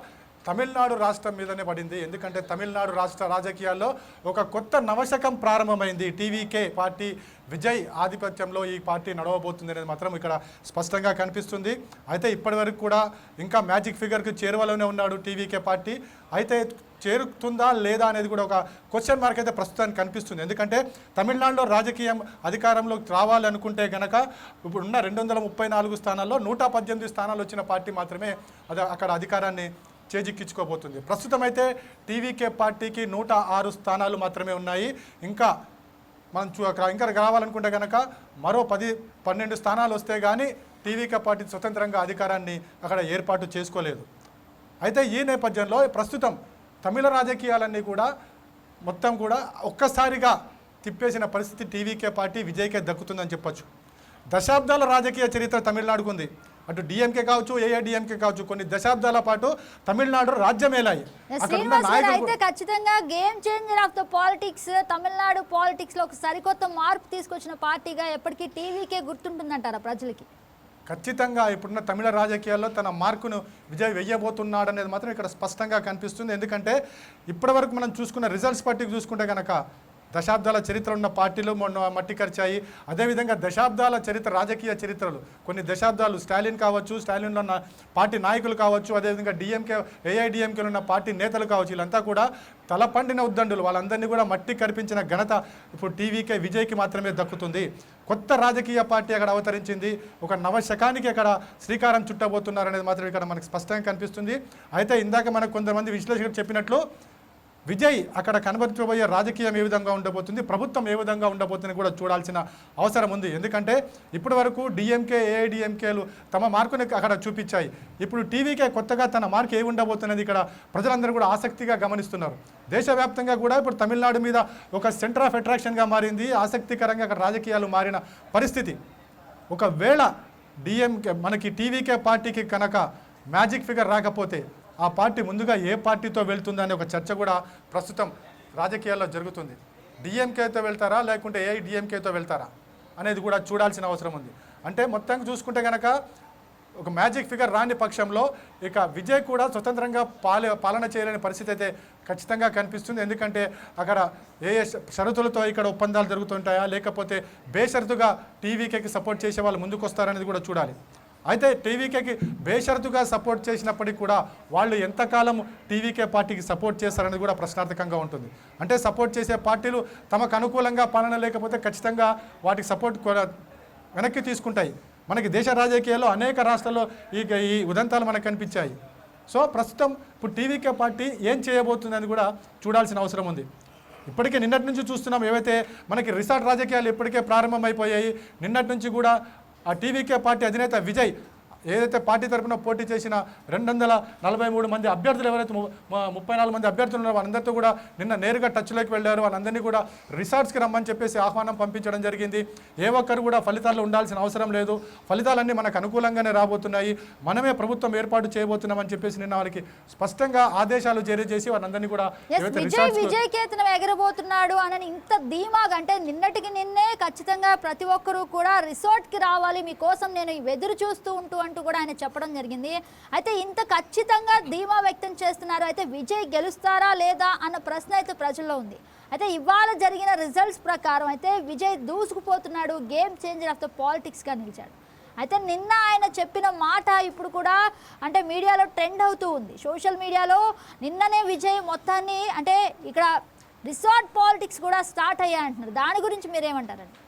తమిళనాడు రాష్ట్రం మీదనే పడింది. ఎందుకంటే తమిళనాడు రాష్ట్ర రాజకీయాల్లో ఒక కొత్త నవశకం ప్రారంభమైంది. టీవీకే పార్టీ విజయ్ ఆధిపత్యంలో ఈ పార్టీ నడవబోతుంది అనేది మాత్రం ఇక్కడ స్పష్టంగా కనిపిస్తుంది. అయితే ఇప్పటివరకు కూడా ఇంకా మ్యాజిక్ ఫిగర్కి చేరువలోనే ఉన్నాడు టీవీకే పార్టీ. అయితే చేరుతుందా లేదా అనేది కూడా ఒక క్వశ్చన్ మార్క్ అయితే ప్రస్తుతానికి కనిపిస్తుంది. ఎందుకంటే తమిళనాడులో రాజకీయం అధికారంలోకి రావాలనుకుంటే కనుక ఇప్పుడున్న 234 స్థానాల్లో 118 స్థానాలు వచ్చిన పార్టీ మాత్రమే అక్కడ అధికారాన్ని చేజిక్కించుకోబోతుంది. ప్రస్తుతం అయితే టీవీకే పార్టీకి 106 స్థానాలు మాత్రమే ఉన్నాయి. ఇంకా మనం ఇంకా రావాలనుకుంటే కనుక మరో 10-12 స్థానాలు వస్తే కానీ టీవీకే పార్టీ స్వతంత్రంగా అధికారాన్ని అక్కడ ఏర్పాటు చేసుకోలేదు. అయితే ఈ నేపథ్యంలో ప్రస్తుతం తమిళ రాజకీయాలన్నీ కూడా మొత్తం కూడా ఒక్కసారిగా తిప్పేసిన పరిస్థితి టీవీకే పార్టీ విజయ్కే దక్కుతుందని చెప్పొచ్చు. దశాబ్దాల రాజకీయ చరిత్ర తమిళనాడుకు ఉంది. అటు డిఎంకే కావచ్చు, ఏఐడిఎంకే కావచ్చు, కొన్ని దశాబ్దాల పాటు తమిళనాడు రాజ్యమేలాయి. అయితే ఖచ్చితంగా game changer of the politics, Tamil Nadu politics లో ఒక సరికొత్త మార్పు తీసుకొచ్చిన పార్టీగా ఎప్పటికీ టీవీకే గుర్తుంటుందంటారా ప్రజలకి? ఖచ్చితంగా ఇప్పుడున్న తమిళ రాజకీయాల్లో తన మార్కును విజయ్ వెయ్యబోతున్నాడు అనేది మాత్రం ఇక్కడ స్పష్టంగా కనిపిస్తుంది. ఎందుకంటే ఇప్పటివరకు మనం చూసుకున్న రిజల్ట్స్ బట్టి చూసుకుంటే కనుక దశాబ్దాల చరిత్ర ఉన్న పార్టీలు మొన్న మట్టి ఖర్చాయి. అదేవిధంగా దశాబ్దాల చరిత్ర, రాజకీయ చరిత్రలు, కొన్ని దశాబ్దాలు స్టాలిన్ కావచ్చు, స్టాలిన్లో ఉన్న పార్టీ నాయకులు కావచ్చు, అదేవిధంగా డిఎంకే ఏఐడిఎంకేలో ఉన్న పార్టీ నేతలు కావచ్చు, వీళ్ళంతా కూడా తలపండిన ఉద్దండులు. వాళ్ళందరినీ కూడా మట్టి కనిపించిన ఘనత ఇప్పుడు టీవీకే విజయ్కి మాత్రమే దక్కుతుంది. కొత్త రాజకీయ పార్టీ అక్కడ అవతరించింది. ఒక నవశకానికి అక్కడ శ్రీకారం చుట్టబోతున్నారనేది మాత్రం ఇక్కడ మనకు స్పష్టంగా కనిపిస్తుంది. అయితే ఇందాక మనకు కొంతమంది విశ్లేషకులు చెప్పినట్లు విజయ్ అక్కడ కనబరచబోయే రాజకీయం ఏ విధంగా ఉండబోతుంది, ప్రభుత్వం ఏ విధంగా ఉండబోతుంది కూడా చూడాల్సిన అవసరం ఉంది. ఎందుకంటే ఇప్పటి వరకు డిఎంకే ఏఐడిఎంకేలు తమ మార్కుని అక్కడ చూపించాయి. ఇప్పుడు టీవీకే కొత్తగా తన మార్కు ఏ ఉండబోతున్నది ఇక్కడ ప్రజలందరూ కూడా ఆసక్తిగా గమనిస్తున్నారు. దేశవ్యాప్తంగా కూడా ఇప్పుడు తమిళనాడు మీద ఒక సెంటర్ ఆఫ్ అట్రాక్షన్గా మారింది. ఆసక్తికరంగా అక్కడ రాజకీయాలు మారిన పరిస్థితి. ఒకవేళ డిఎంకే మనకి టీవీకే పార్టీకి కనుక మ్యాజిక్ ఫిగర్ రాకపోతే ఆ పార్టీ ముందుగా ఏ పార్టీతో వెళ్తుందనే ఒక చర్చ కూడా ప్రస్తుతం రాజకీయాల్లో జరుగుతుంది. డిఎంకేతో వెళ్తారా లేకుంటే ఏఐడిఎంకేతో వెళ్తారా అనేది కూడా చూడాల్సిన అవసరం ఉంది. అంటే మొత్తంగా చూసుకుంటే కనుక ఒక మ్యాజిక్ ఫిగర్ రాని పక్షంలో ఇక విజయ్ కూడా స్వతంత్రంగా పాలన చేయలేని పరిస్థితి అయితే ఖచ్చితంగా కనిపిస్తుంది. ఎందుకంటే అక్కడ ఏ షరతులతో ఇక్కడ ఒప్పందాలు జరుగుతుంటాయా, లేకపోతే బేషరతుగా టీవీకేకి సపోర్ట్ చేసే వాళ్ళు ముందుకు వస్తారనేది కూడా చూడాలి. అయితే టీవీకేకి బేషరతుగా సపోర్ట్ చేసినప్పటికీ కూడా వాళ్ళు ఎంతకాలం టీవీకే పార్టీకి సపోర్ట్ చేస్తారనేది కూడా ప్రశ్నార్థకంగా ఉంటుంది. అంటే సపోర్ట్ చేసే పార్టీలు తమకు అనుకూలంగా పాలన లేకపోతే ఖచ్చితంగా వాటికి సపోర్ట్ వెనక్కి తీసుకుంటాయి. మనకి దేశ రాజకీయాల్లో అనేక రాష్ట్రాల్లో ఈ ఉదంతాలు మనకు కనిపించాయి. సో ప్రస్తుతం ఇప్పుడు టీవీకే పార్టీ ఏం చేయబోతుందని కూడా చూడాల్సిన అవసరం ఉంది. ఇప్పటికే నిన్నటి నుంచి చూస్తున్నాం, ఏవైతే మనకి రిసార్ట్ రాజకీయాలు ఇప్పటికే ప్రారంభమైపోయాయి. నిన్నటి నుంచి కూడా ఆ టీవీకే పార్టీ అధినేత విజయ్ ఏదైతే పార్టీ తరఫున పోటీ చేసిన 243 మంది అభ్యర్థులు, ఎవరైతే 34 మంది అభ్యర్థులు ఉన్నారో వాళ్ళందరితో కూడా నిన్న నేరుగా టచ్లోకి వెళ్ళారు. వాళ్ళందరినీ కూడా రిసార్ట్స్కి రమ్మని చెప్పేసి ఆహ్వానం పంపించడం జరిగింది. ఏ ఒక్కరు కూడా ఫలితాల్లో ఉండాల్సిన అవసరం లేదు, ఫలితాలన్నీ మనకు అనుకూలంగానే రాబోతున్నాయి, మనమే ప్రభుత్వం ఏర్పాటు చేయబోతున్నామని చెప్పేసి నిన్న వారికి స్పష్టంగా ఆదేశాలు జారీ చేసి వాళ్ళందరినీ కూడా విజయ్ కేతనం ఎగరబోతున్నాడు అని ఇంత ధీమాగా, అంటే నిన్నటికి నిన్నే ఖచ్చితంగా ప్రతి ఒక్కరూ కూడా రిసార్ట్కి రావాలి, మీకోసం నేను ఎదురు చూస్తూ అంటూ కూడా ఆయన చెప్పడం జరిగింది. అయితే ఇంత ఖచ్చితంగా ధీమా వ్యక్తం చేస్తున్నారు. అయితే విజయ్ గెలుస్తారా లేదా అన్న ప్రశ్న అయితే ప్రజల్లో ఉంది. అయితే ఇవాళ జరిగిన రిజల్ట్స్ ప్రకారం అయితే విజయ్ దూసుకుపోతున్నాడు, గేమ్ చేంజర్ ఆఫ్ ద పాలిటిక్స్గా నిలిచాడు. అయితే నిన్న ఆయన చెప్పిన మాట ఇప్పుడు కూడా అంటే మీడియాలో ట్రెండ్ అవుతూ ఉంది. సోషల్ మీడియాలో నిన్ననే విజయ్ మొత్తాన్ని అంటే ఇక్కడ రిసార్ట్ పాలిటిక్స్ కూడా స్టార్ట్ అయ్యాయి అంటున్నారు. దాని గురించి మీరేమంటారండి?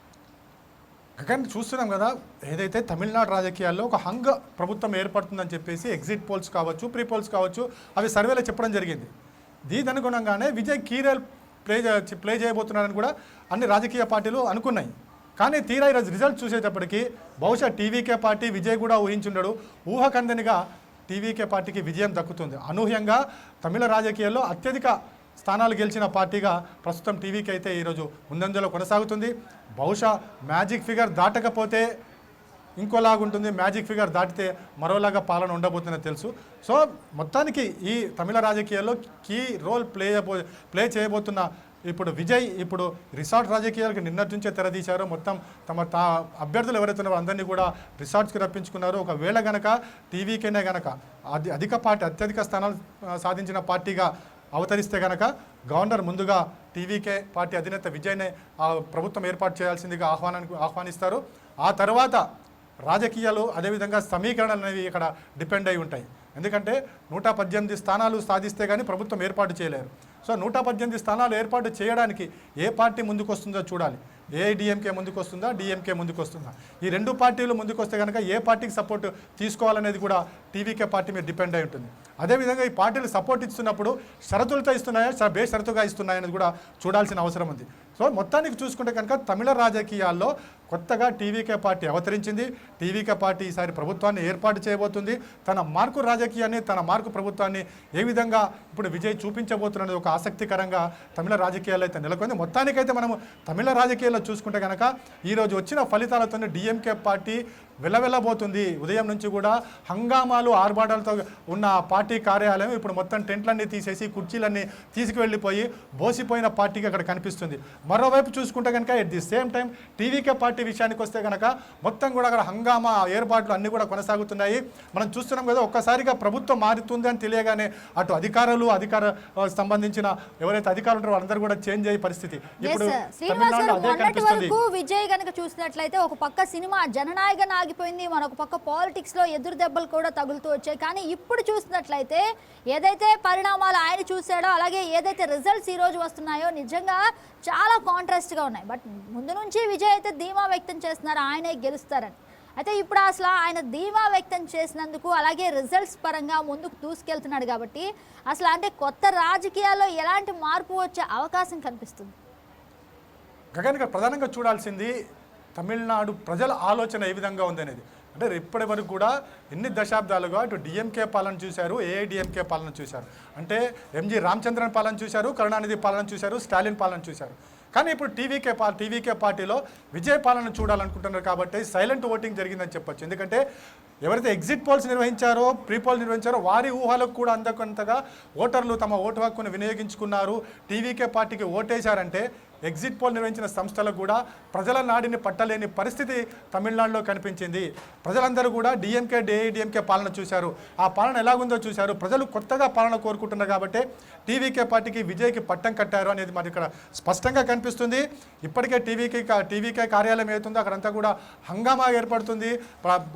కానీ చూస్తున్నాం కదా, ఏదైతే తమిళనాడు రాజకీయాల్లో ఒక హంగ ప్రభుత్వం ఏర్పడుతుందని చెప్పేసి ఎగ్జిట్ పోల్స్ కావచ్చు, ప్రీ పోల్స్ కావచ్చు, అవి సర్వేలో చెప్పడం జరిగింది. దీని అనుగుణంగానే విజయ్ కీ రోల్ ప్లే చేయబోతున్నారని కూడా అన్ని రాజకీయ పార్టీలు అనుకున్నాయి. కానీ తీరా రిజల్ట్ చూసేటప్పటికి బహుశా టీవీకే పార్టీ విజయ్ కూడా ఊహించుండడు, ఊహకందనిగా టీవీకే పార్టీకి విజయం దక్కుతుంది. అనూహ్యంగా తమిళ రాజకీయాల్లో అత్యధిక స్థానాలు గెలిచిన పార్టీగా ప్రస్తుతం టీవీకి అయితే ఈరోజు ముందంజలో కొనసాగుతుంది. బహుశా మ్యాజిక్ ఫిగర్ దాటకపోతే ఇంకోలాగుంటుంది, మ్యాజిక్ ఫిగర్ దాటితే మరోలాగా పాలన ఉండబోతుందని తెలుసు. సో మొత్తానికి ఈ తమిళ రాజకీయాల్లో కీ రోల్ ప్లే చేయబోతున్న ఇప్పుడు విజయ్ ఇప్పుడు రిసార్ట్ రాజకీయాలకు నిన్నటి నుంచే తెరదీశారు. మొత్తం తమ అభ్యర్థులు ఎవరైతే ఉన్నారో అందరినీ కూడా రిసార్ట్స్కి రప్పించుకున్నారు. ఒకవేళ గనక టీవీకేనే గనక అత్యధిక స్థానాలు సాధించిన పార్టీగా అవతరిస్తే కనుక గవర్నర్ ముందుగా టీవీకే పార్టీ అధినేత విజయ్నే ప్రభుత్వం ఏర్పాటు చేయాల్సిందిగా ఆహ్వానిస్తారు. ఆ తర్వాత రాజకీయాలు అదేవిధంగా సమీకరణలు అనేవి ఇక్కడ డిపెండ్ అయి ఉంటాయి. ఎందుకంటే 118 స్థానాలు సాధిస్తే కానీ ప్రభుత్వం ఏర్పాటు చేయలేరు. సో 118 స్థానాలు ఏర్పాటు చేయడానికి ఏ పార్టీ ముందుకు వస్తుందో చూడాలి. ఏఐడిఎంకే ముందుకు వస్తుందా, డిఎంకే ముందుకు వస్తుందా? ఈ రెండు పార్టీలు ముందుకు వస్తే కనుక ఏ పార్టీకి సపోర్ట్ తీసుకోవాలనేది కూడా టీవీకే పార్టీ మీద డిపెండ్ అయి ఉంటుంది. అదేవిధంగా ఈ పార్టీలు సపోర్ట్ ఇస్తున్నప్పుడు షరతులతో ఇస్తున్నాయా, బేషరతుగా ఇస్తున్నాయనేది కూడా చూడాల్సిన అవసరం ఉంది. సో మొత్తానికి చూసుకుంటే కనుక తమిళ రాజకీయాల్లో కొత్తగా టీవీకే పార్టీ అవతరించింది. టీవీకే పార్టీ ఈసారి ప్రభుత్వాన్ని ఏర్పాటు చేయబోతుంది. తన మార్కు రాజకీయాన్ని, తన మార్కు ప్రభుత్వాన్ని ఏ విధంగా ఇప్పుడు విజయ్ చూపించబోతున్నది ఒక ఆసక్తికరంగా తమిళ రాజకీయాల్లో అయితే నెలకొంది. మొత్తానికైతే మనము తమిళ రాజకీయాల్లో చూసుకుంటే కనుక ఈరోజు వచ్చిన ఫలితాలతో డిఎంకే పార్టీ వెళ్ళబోతుంది. ఉదయం నుంచి కూడా హంగామాలు ఆర్భాటాలతో ఉన్న పార్టీ కార్యాలయం ఇప్పుడు మొత్తం టెంట్లన్నీ తీసేసి కుర్చీలన్నీ తీసుకువెళ్ళిపోయి బోసిపోయిన పార్టీకి అక్కడ కనిపిస్తుంది. మరోవైపు చూసుకుంటే కనుక at the same time TVK party విషయానికి వస్తే కనుక మొత్తం కూడా అక్కడ హంగామా ఏర్పాట్లు అన్నీ కూడా కొనసాగుతున్నాయి. మనం చూస్తున్నాం కదా, ఒక్కసారిగా ప్రభుత్వం మారుతుంది అని తెలియగానే అటు అధికార సంబంధించిన ఎవరైతే అధికారులు ఉంటారో వాళ్ళందరూ కూడా చేంజ్ అయ్యే పరిస్థితి ఇప్పుడు తమిళనాడులో అదే కనిపిస్తుంది. విజయ్ గనక చూసినట్లయితే ఒక పక్క సినిమా జననాయకన్ ఆగిపోయింది, మరొక పక్క పాలిటిక్స్ లో ఎదురు దెబ్బలు కూడా తగులుతూ వచ్చాయి. కానీ ఇప్పుడు చూసినట్లయితే ఏదైతే పరిణామాలు ఆయన చూసాడో అలాగే ఏదైతే రిజల్ట్స్ ఈ రోజు వస్తున్నాయో నిజంగా చాలా కాంట్రాస్ట్ గా ఉన్నాయి. బట్ ముందు నుంచి విజయ్ అయితే ధీమా వ్యక్తం చేస్తున్నారు ఆయనే గెలుస్తారని. అయితే ఇప్పుడు అసలు ఆయన ధీమా వ్యక్తం చేసినందుకు అలాగే రిజల్ట్స్ పరంగా ముందుకు దూసుకెళ్తున్నాడు కాబట్టి అసలు అంటే కొత్త రాజకీయాల్లో ఎలాంటి మార్పు వచ్చే అవకాశం కనిపిస్తుంది? గగన్ గారు ప్రధానంగా చూడాల్సింది తమిళనాడు ప్రజల ఆలోచన ఏ విధంగా ఉందనేది. అంటే ఇప్పటి వరకు కూడా ఎన్ని దశాబ్దాలుగా ఇటు డిఎంకే పాలన చూశారు, ఏఐడిఎంకే పాలన చూశారు, అంటే ఎంజి రామచంద్రన్ పాలన చూశారు, కరుణానిధి పాలన చూశారు, స్టాలిన్ పాలన చూశారు. కానీ ఇప్పుడు టీవీకే పార్టీలో విజయ్ పాలన చూడాలనుకుంటున్నారు కాబట్టి సైలెంట్ ఓటింగ్ జరిగిందని చెప్పొచ్చు. ఎందుకంటే ఎవరైతే ఎగ్జిట్ పోల్స్ నిర్వహించారో, ప్రీ పోల్ నిర్వహించారో వారి ఊహలకు కూడా అందకంతగా ఓటర్లు తమ ఓటు హక్కును వినియోగించుకున్నారు, టీవీకే పార్టీకి ఓటేశారంటే ఎగ్జిట్ పోల్ నిర్వహించిన సంస్థలకు కూడా ప్రజల నాడిని పట్టలేని పరిస్థితి తమిళనాడులో కనిపించింది. ప్రజలందరూ కూడా డిఎంకే ఏఐడిఎంకే పాలన చూశారు, ఆ పాలన ఎలాగుందో చూశారు. ప్రజలు కొత్తగా పాలన కోరుకుంటున్నారు కాబట్టి టీవీకే పార్టీకి విజయ్కి పట్టం కట్టారు అనేది మరి ఇక్కడ స్పష్టంగా కనిపిస్తుంది. ఇప్పటికే టీవీకే కార్యాలయం ఏతుందో అక్కడంతా కూడా హంగామా ఏర్పడుతుంది.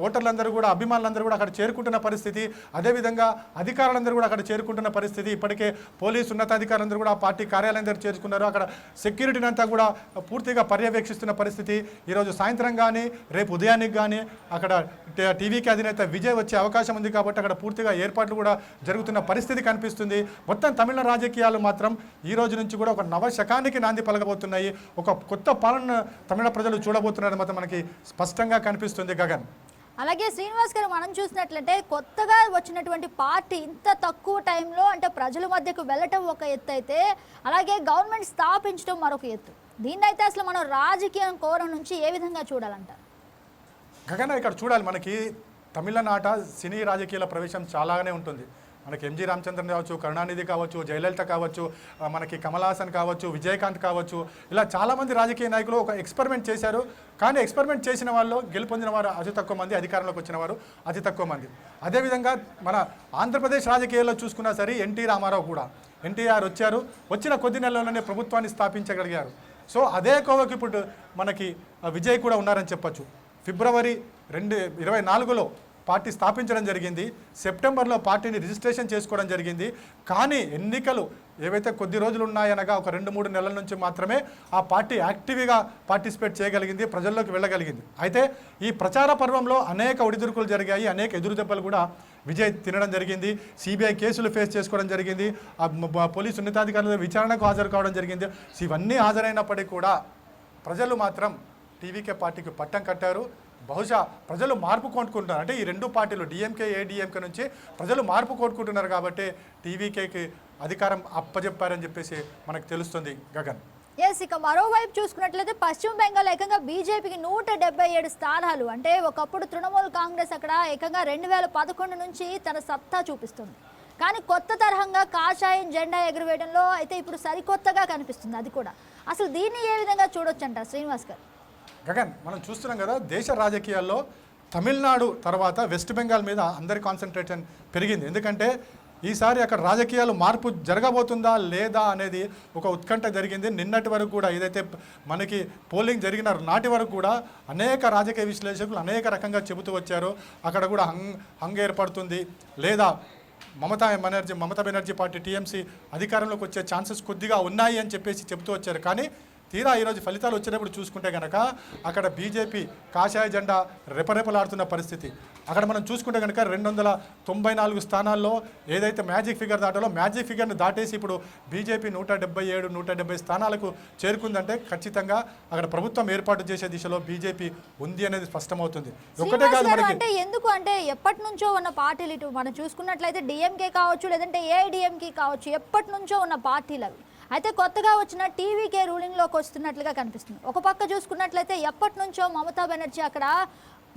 ఓటర్లందరూ కూడా అభిమానులందరూ కూడా అక్కడ చేరుకుంటున్న పరిస్థితి, అదేవిధంగా అధికారులందరూ కూడా అక్కడ చేరుకుంటున్న పరిస్థితి. ఇప్పటికే పోలీసు ఉన్నతాధికారులందరూ కూడా ఆ పార్టీ కార్యాలయం దగ్గర చేరుకున్నారు. అక్కడ సెక్యూరిటీని అంతా కూడా పూర్తిగా పర్యవేక్షిస్తున్న పరిస్థితి. ఈరోజు సాయంత్రం కానీ రేపు ఉదయానికి కానీ అక్కడ టీవీకి అధినేత విజయ్ వచ్చే అవకాశం ఉంది కాబట్టి అక్కడ పూర్తిగా ఏర్పాట్లు కూడా జరుగుతున్న పరిస్థితి కనిపిస్తుంది. మొత్తం తమిళ రాజకీయాలు మాత్రం ఈ రోజు నుంచి కూడా ఒక నవశకానికి నాంది పలకబోతున్నాయి. ఒక కొత్త పాలన తమిళ ప్రజలు చూడబోతున్నారు మాత్రం మనకి స్పష్టంగా కనిపిస్తుంది. గగన్, అలాగే శ్రీనివాస్ గారు మనం చూసినట్లయితే కొత్తగా వచ్చినటువంటి పార్టీ ఇంత తక్కువ టైంలో అంటే ప్రజల మధ్యకు వెళ్ళటం ఒక ఎత్తు అయితే అలాగే గవర్నమెంట్ స్థాపించడం మరొక ఎత్తు. దీన్నైతే అసలు మనం రాజకీయ కోణం నుంచి ఏ విధంగా చూడాలంటారు? గగన్, ఇక్కడ చూడాలి, మనకి తమిళనాట సినీ రాజకీయాల ప్రవేశం చాలానే ఉంటుంది. మనకి ఎంజి రామచంద్రన్ కావచ్చు, కరుణానిధి కావచ్చు, జయలలిత కావచ్చు, మనకి కమల్ హాసన్ కావచ్చు, విజయకాంత్ కావచ్చు, ఇలా చాలామంది రాజకీయ నాయకులు ఒక ఎక్స్పెరిమెంట్ చేశారు. కానీ ఎక్స్పెరిమెంట్ చేసిన వాళ్ళు గెలుపొందిన వారు అతి తక్కువ మంది, అధికారంలోకి వచ్చిన వారు అతి తక్కువ మంది. అదేవిధంగా మన ఆంధ్రప్రదేశ్ రాజకీయాల్లో చూసుకున్నా సరే ఎన్టీ రామారావు కూడా, ఎన్టీఆర్ వచ్చారు, వచ్చిన కొద్ది నెలల్లోనే ప్రభుత్వాన్ని స్థాపించగలిగారు. సో అదే కోవకి ఇప్పుడు మనకి విజయ్ కూడా ఉన్నారని చెప్పొచ్చు. ఫిబ్రవరి 2024లో పార్టీ స్థాపించడం జరిగింది, సెప్టెంబర్లో పార్టీని రిజిస్ట్రేషన్ చేసుకోవడం జరిగింది. కానీ ఎన్నికలు ఏవైతే కొద్ది రోజులు ఉన్నాయనగా ఒక 2-3 నెలల నుంచి మాత్రమే ఆ పార్టీ యాక్టివ్గా పార్టిసిపేట్ చేయగలిగింది, ప్రజల్లోకి వెళ్ళగలిగింది. అయితే ఈ ప్రచార పర్వంలో అనేక ఒడిదుడుకులు జరిగాయి, అనేక ఎదురు దెబ్బలు కూడా విజయ్ తినడం జరిగింది. సిబిఐ కేసులు ఫేస్ చేసుకోవడం జరిగింది, పోలీసు ఉన్నతాధికారుల విచారణకు హాజరు కావడం జరిగింది. ఇవన్నీ హాజరైనప్పటికీ కూడా ప్రజలు మాత్రం టీవీకే పార్టీకి పట్టం కట్టారు. బహుశా ప్రజలు మార్పు కోరుకుంటున్నారు, అంటే ఈ రెండు పార్టీలు డిఎంకే ఏడిఎంకే నుంచి ప్రజలు మార్పు కోరుకుంటున్నారు కాబట్టి టీవీకేకి అధికారం అప్పజెప్పారని చెప్పేసి మనకు తెలుస్తుంది. గగన్, ఎస్, ఇక మరోవైపు చూసుకున్నట్లయితే పశ్చిమ బెంగాల్ ఏకంగా బీజేపీకి 177 స్థానాలు, అంటే ఒకప్పుడు తృణమూల్ కాంగ్రెస్ అక్కడ ఏకంగా 2011 నుంచి తన సత్తా చూపిస్తుంది. కానీ కొత్త తరహంగా కాషాయం జెండా ఎగురవేయడంలో అయితే ఇప్పుడు సరికొత్తగా కనిపిస్తుంది. అది కూడా అసలు దీన్ని ఏ విధంగా చూడొచ్చంట శ్రీనివాస్ గారు? గగన్, మనం చూస్తున్నాం కదా, దేశ రాజకీయాల్లో తమిళనాడు తర్వాత వెస్ట్ బెంగాల్ మీద అందరి కాన్సన్ట్రేషన్ పెరిగింది. ఎందుకంటే ఈసారి అక్కడ రాజకీయాలు మార్పు జరగబోతుందా లేదా అనేది ఒక ఉత్కంఠ జరిగింది. నిన్నటి వరకు కూడా ఏదైతే మనకి పోలింగ్ జరిగిన నాటి వరకు కూడా అనేక రాజకీయ విశ్లేషకులు అనేక రకంగా చెబుతూ వచ్చారు. అక్కడ కూడా హంగ్ ఏర్పడుతుంది లేదా మమతా బెనర్జీ పార్టీ టీఎంసీ అధికారంలోకి వచ్చే ఛాన్సెస్ కొద్దిగా ఉన్నాయి అని చెప్పేసి చెబుతూ వచ్చారు. కానీ తీరా ఈరోజు ఫలితాలు వచ్చేటప్పుడు చూసుకుంటే కనుక అక్కడ బీజేపీ కాషాయ జెండా రెపరెపలాడుతున్న పరిస్థితి. అక్కడ మనం చూసుకుంటే కనుక 294 స్థానాల్లో ఏదైతే మ్యాజిక్ ఫిగర్ దాటాలో మ్యాజిక్ ఫిగర్ని దాటేసి ఇప్పుడు బీజేపీ 170 స్థానాలకు చేరుకుందంటే ఖచ్చితంగా అక్కడ ప్రభుత్వం ఏర్పాటు చేసే దిశలో బీజేపీ ఉంది అనేది స్పష్టమవుతుంది. ఒకటే కాదు మనకి, అంటే ఎందుకు అంటే ఎప్పటి నుంచో ఉన్న పార్టీలు, ఇటు మనం చూసుకున్నట్లయితే డిఎంకే కావచ్చు లేదంటే ఏఐడిఎంకే కావచ్చు, ఎప్పటి నుంచో ఉన్న పార్టీలు అవి. అయితే కొత్తగా వచ్చిన టీవీకే రూలింగ్లోకి వస్తున్నట్లుగా కనిపిస్తుంది. ఒక పక్క చూసుకున్నట్లయితే ఎప్పటి నుంచో మమతా బెనర్జీ అక్కడ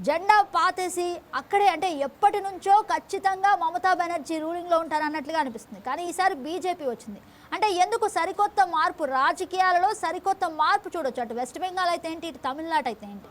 జెండా పాతేసి అక్కడే అంటే ఎప్పటి నుంచో ఖచ్చితంగా మమతా బెనర్జీ రూలింగ్లో ఉంటారు అన్నట్లుగా అనిపిస్తుంది. కానీ ఈసారి బీజేపీ వచ్చింది అంటే ఎందుకు సరికొత్త మార్పు, రాజకీయాలలో సరికొత్త మార్పు చూడొచ్చు. అటు వెస్ట్ బెంగాల్ అయితే ఏంటి, ఇటు తమిళనాడు అయితే ఏంటి.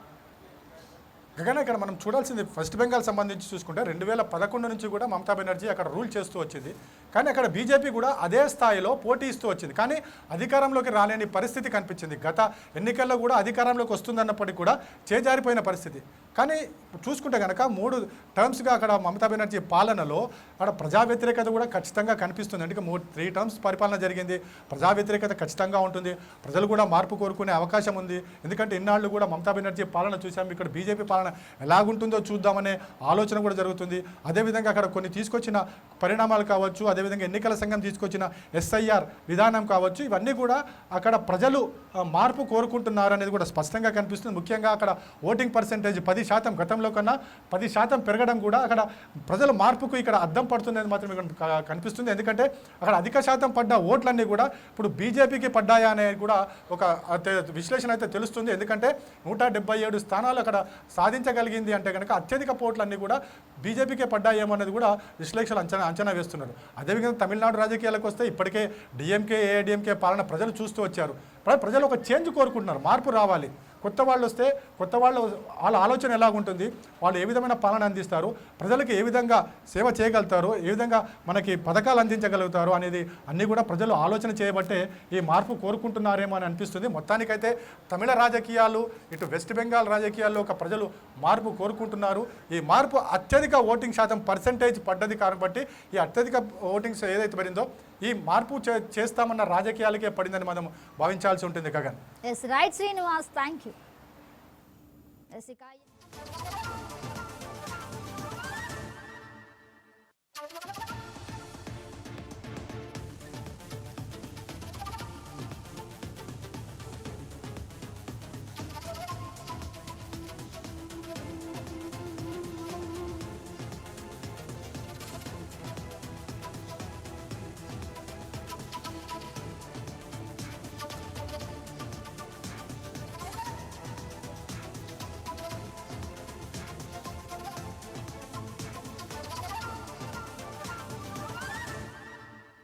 గగన ఇక్కడ మనం చూడాల్సింది వెస్ట్ బెంగాల్ సంబంధించి చూసుకుంటే 2011 నుంచి కూడా మమతా బెనర్జీ అక్కడ రూల్ చేస్తూ వచ్చింది. కానీ అక్కడ బీజేపీ కూడా అదే స్థాయిలో పోటీ ఇస్తూ వచ్చింది. కానీ అధికారంలోకి రాలేని పరిస్థితి కనిపించింది. గత ఎన్నికల్లో కూడా అధికారంలోకి వస్తుందన్నప్పటికీ కూడా చేజారిపోయిన పరిస్థితి. కానీ చూసుకుంటే కనుక 3 టర్మ్స్గా అక్కడ మమతా బెనర్జీ పాలనలో అక్కడ ప్రజా వ్యతిరేకత కూడా ఖచ్చితంగా కనిపిస్తుంది. అంటే 3 టర్మ్స్ పరిపాలన జరిగింది. ప్రజా వ్యతిరేకత ఖచ్చితంగా ఉంటుంది. ప్రజలు కూడా మార్పు కోరుకునే అవకాశం ఉంది. ఎందుకంటే ఇన్నాళ్ళు కూడా మమతా బెనర్జీ పాలన చూసాం, ఇక్కడ బీజేపీ పాలన ఎలాగుంటుందో చూద్దామనే ఆలోచన కూడా జరుగుతుంది. అదేవిధంగా అక్కడ కొన్ని తీసుకొచ్చిన పరిణామాలు కావచ్చు, అదేవిధంగా ఎన్నికల సంఘం తీసుకొచ్చిన SIR విధానం కావచ్చు, ఇవన్నీ కూడా అక్కడ ప్రజలు మార్పు కోరుకుంటున్నారు అనేది కూడా స్పష్టంగా కనిపిస్తుంది. ముఖ్యంగా అక్కడ ఓటింగ్ పర్సెంటేజ్ 10% గతంలో కన్నా 10% పెరగడం కూడా అక్కడ ప్రజల మార్పుకు ఇక్కడ అద్దం పడుతుంది అని మాత్రం ఇక్కడ కనిపిస్తుంది. ఎందుకంటే అక్కడ అధిక శాతం పడ్డ ఓట్లన్నీ కూడా ఇప్పుడు బీజేపీకి పడ్డాయా అనేది కూడా ఒక విశ్లేషణ అయితే తెలుస్తుంది. ఎందుకంటే 177 స్థానాలు అక్కడ సాధించగలిగింది అంటే కనుక అత్యధిక ఓట్లన్నీ కూడా బీజేపీకే పడ్డాయేమో అనేది కూడా విశ్లేషకులు అంచనా వేస్తున్నారు. అదేవిధంగా తమిళనాడు రాజకీయాలకు వస్తే ఇప్పటికే DMK AIDMK పాలన ప్రజలు చూస్తూ వచ్చారు. ప్రజలు ఒక చేంజ్ కోరుకుంటున్నారు, మార్పు రావాలి. కొత్త వాళ్ళు వస్తే వాళ్ళ ఆలోచన ఎలాగుంటుంది, వాళ్ళు ఏ విధమైన పాలన అందిస్తారు, ప్రజలకు ఏ విధంగా సేవ చేయగలుగుతారు, ఏ విధంగా మనకి పథకాలు అందించగలుగుతారు అనేది అన్నీ కూడా ప్రజలు ఆలోచన చేయబట్టే ఈ మార్పు కోరుకుంటున్నారేమో అని అనిపిస్తుంది. మొత్తానికైతే తమిళ రాజకీయాలు, ఇటు వెస్ట్ బెంగాల్ రాజకీయాల్లో ఒక ప్రజలు మార్పు కోరుకుంటున్నారు. ఈ మార్పు అత్యధిక ఓటింగ్ శాతం పర్సెంటేజ్ పడ్డది కాబట్టి ఈ అత్యధిక ఓటింగ్స్ ఏదైతే పడిందో ఈ మార్పు చేస్తామన్న రాజకీయాలకే పడిందని మనం భావించాల్సి ఉంటుంది. Gagan. Yes right Srinivas, thank you.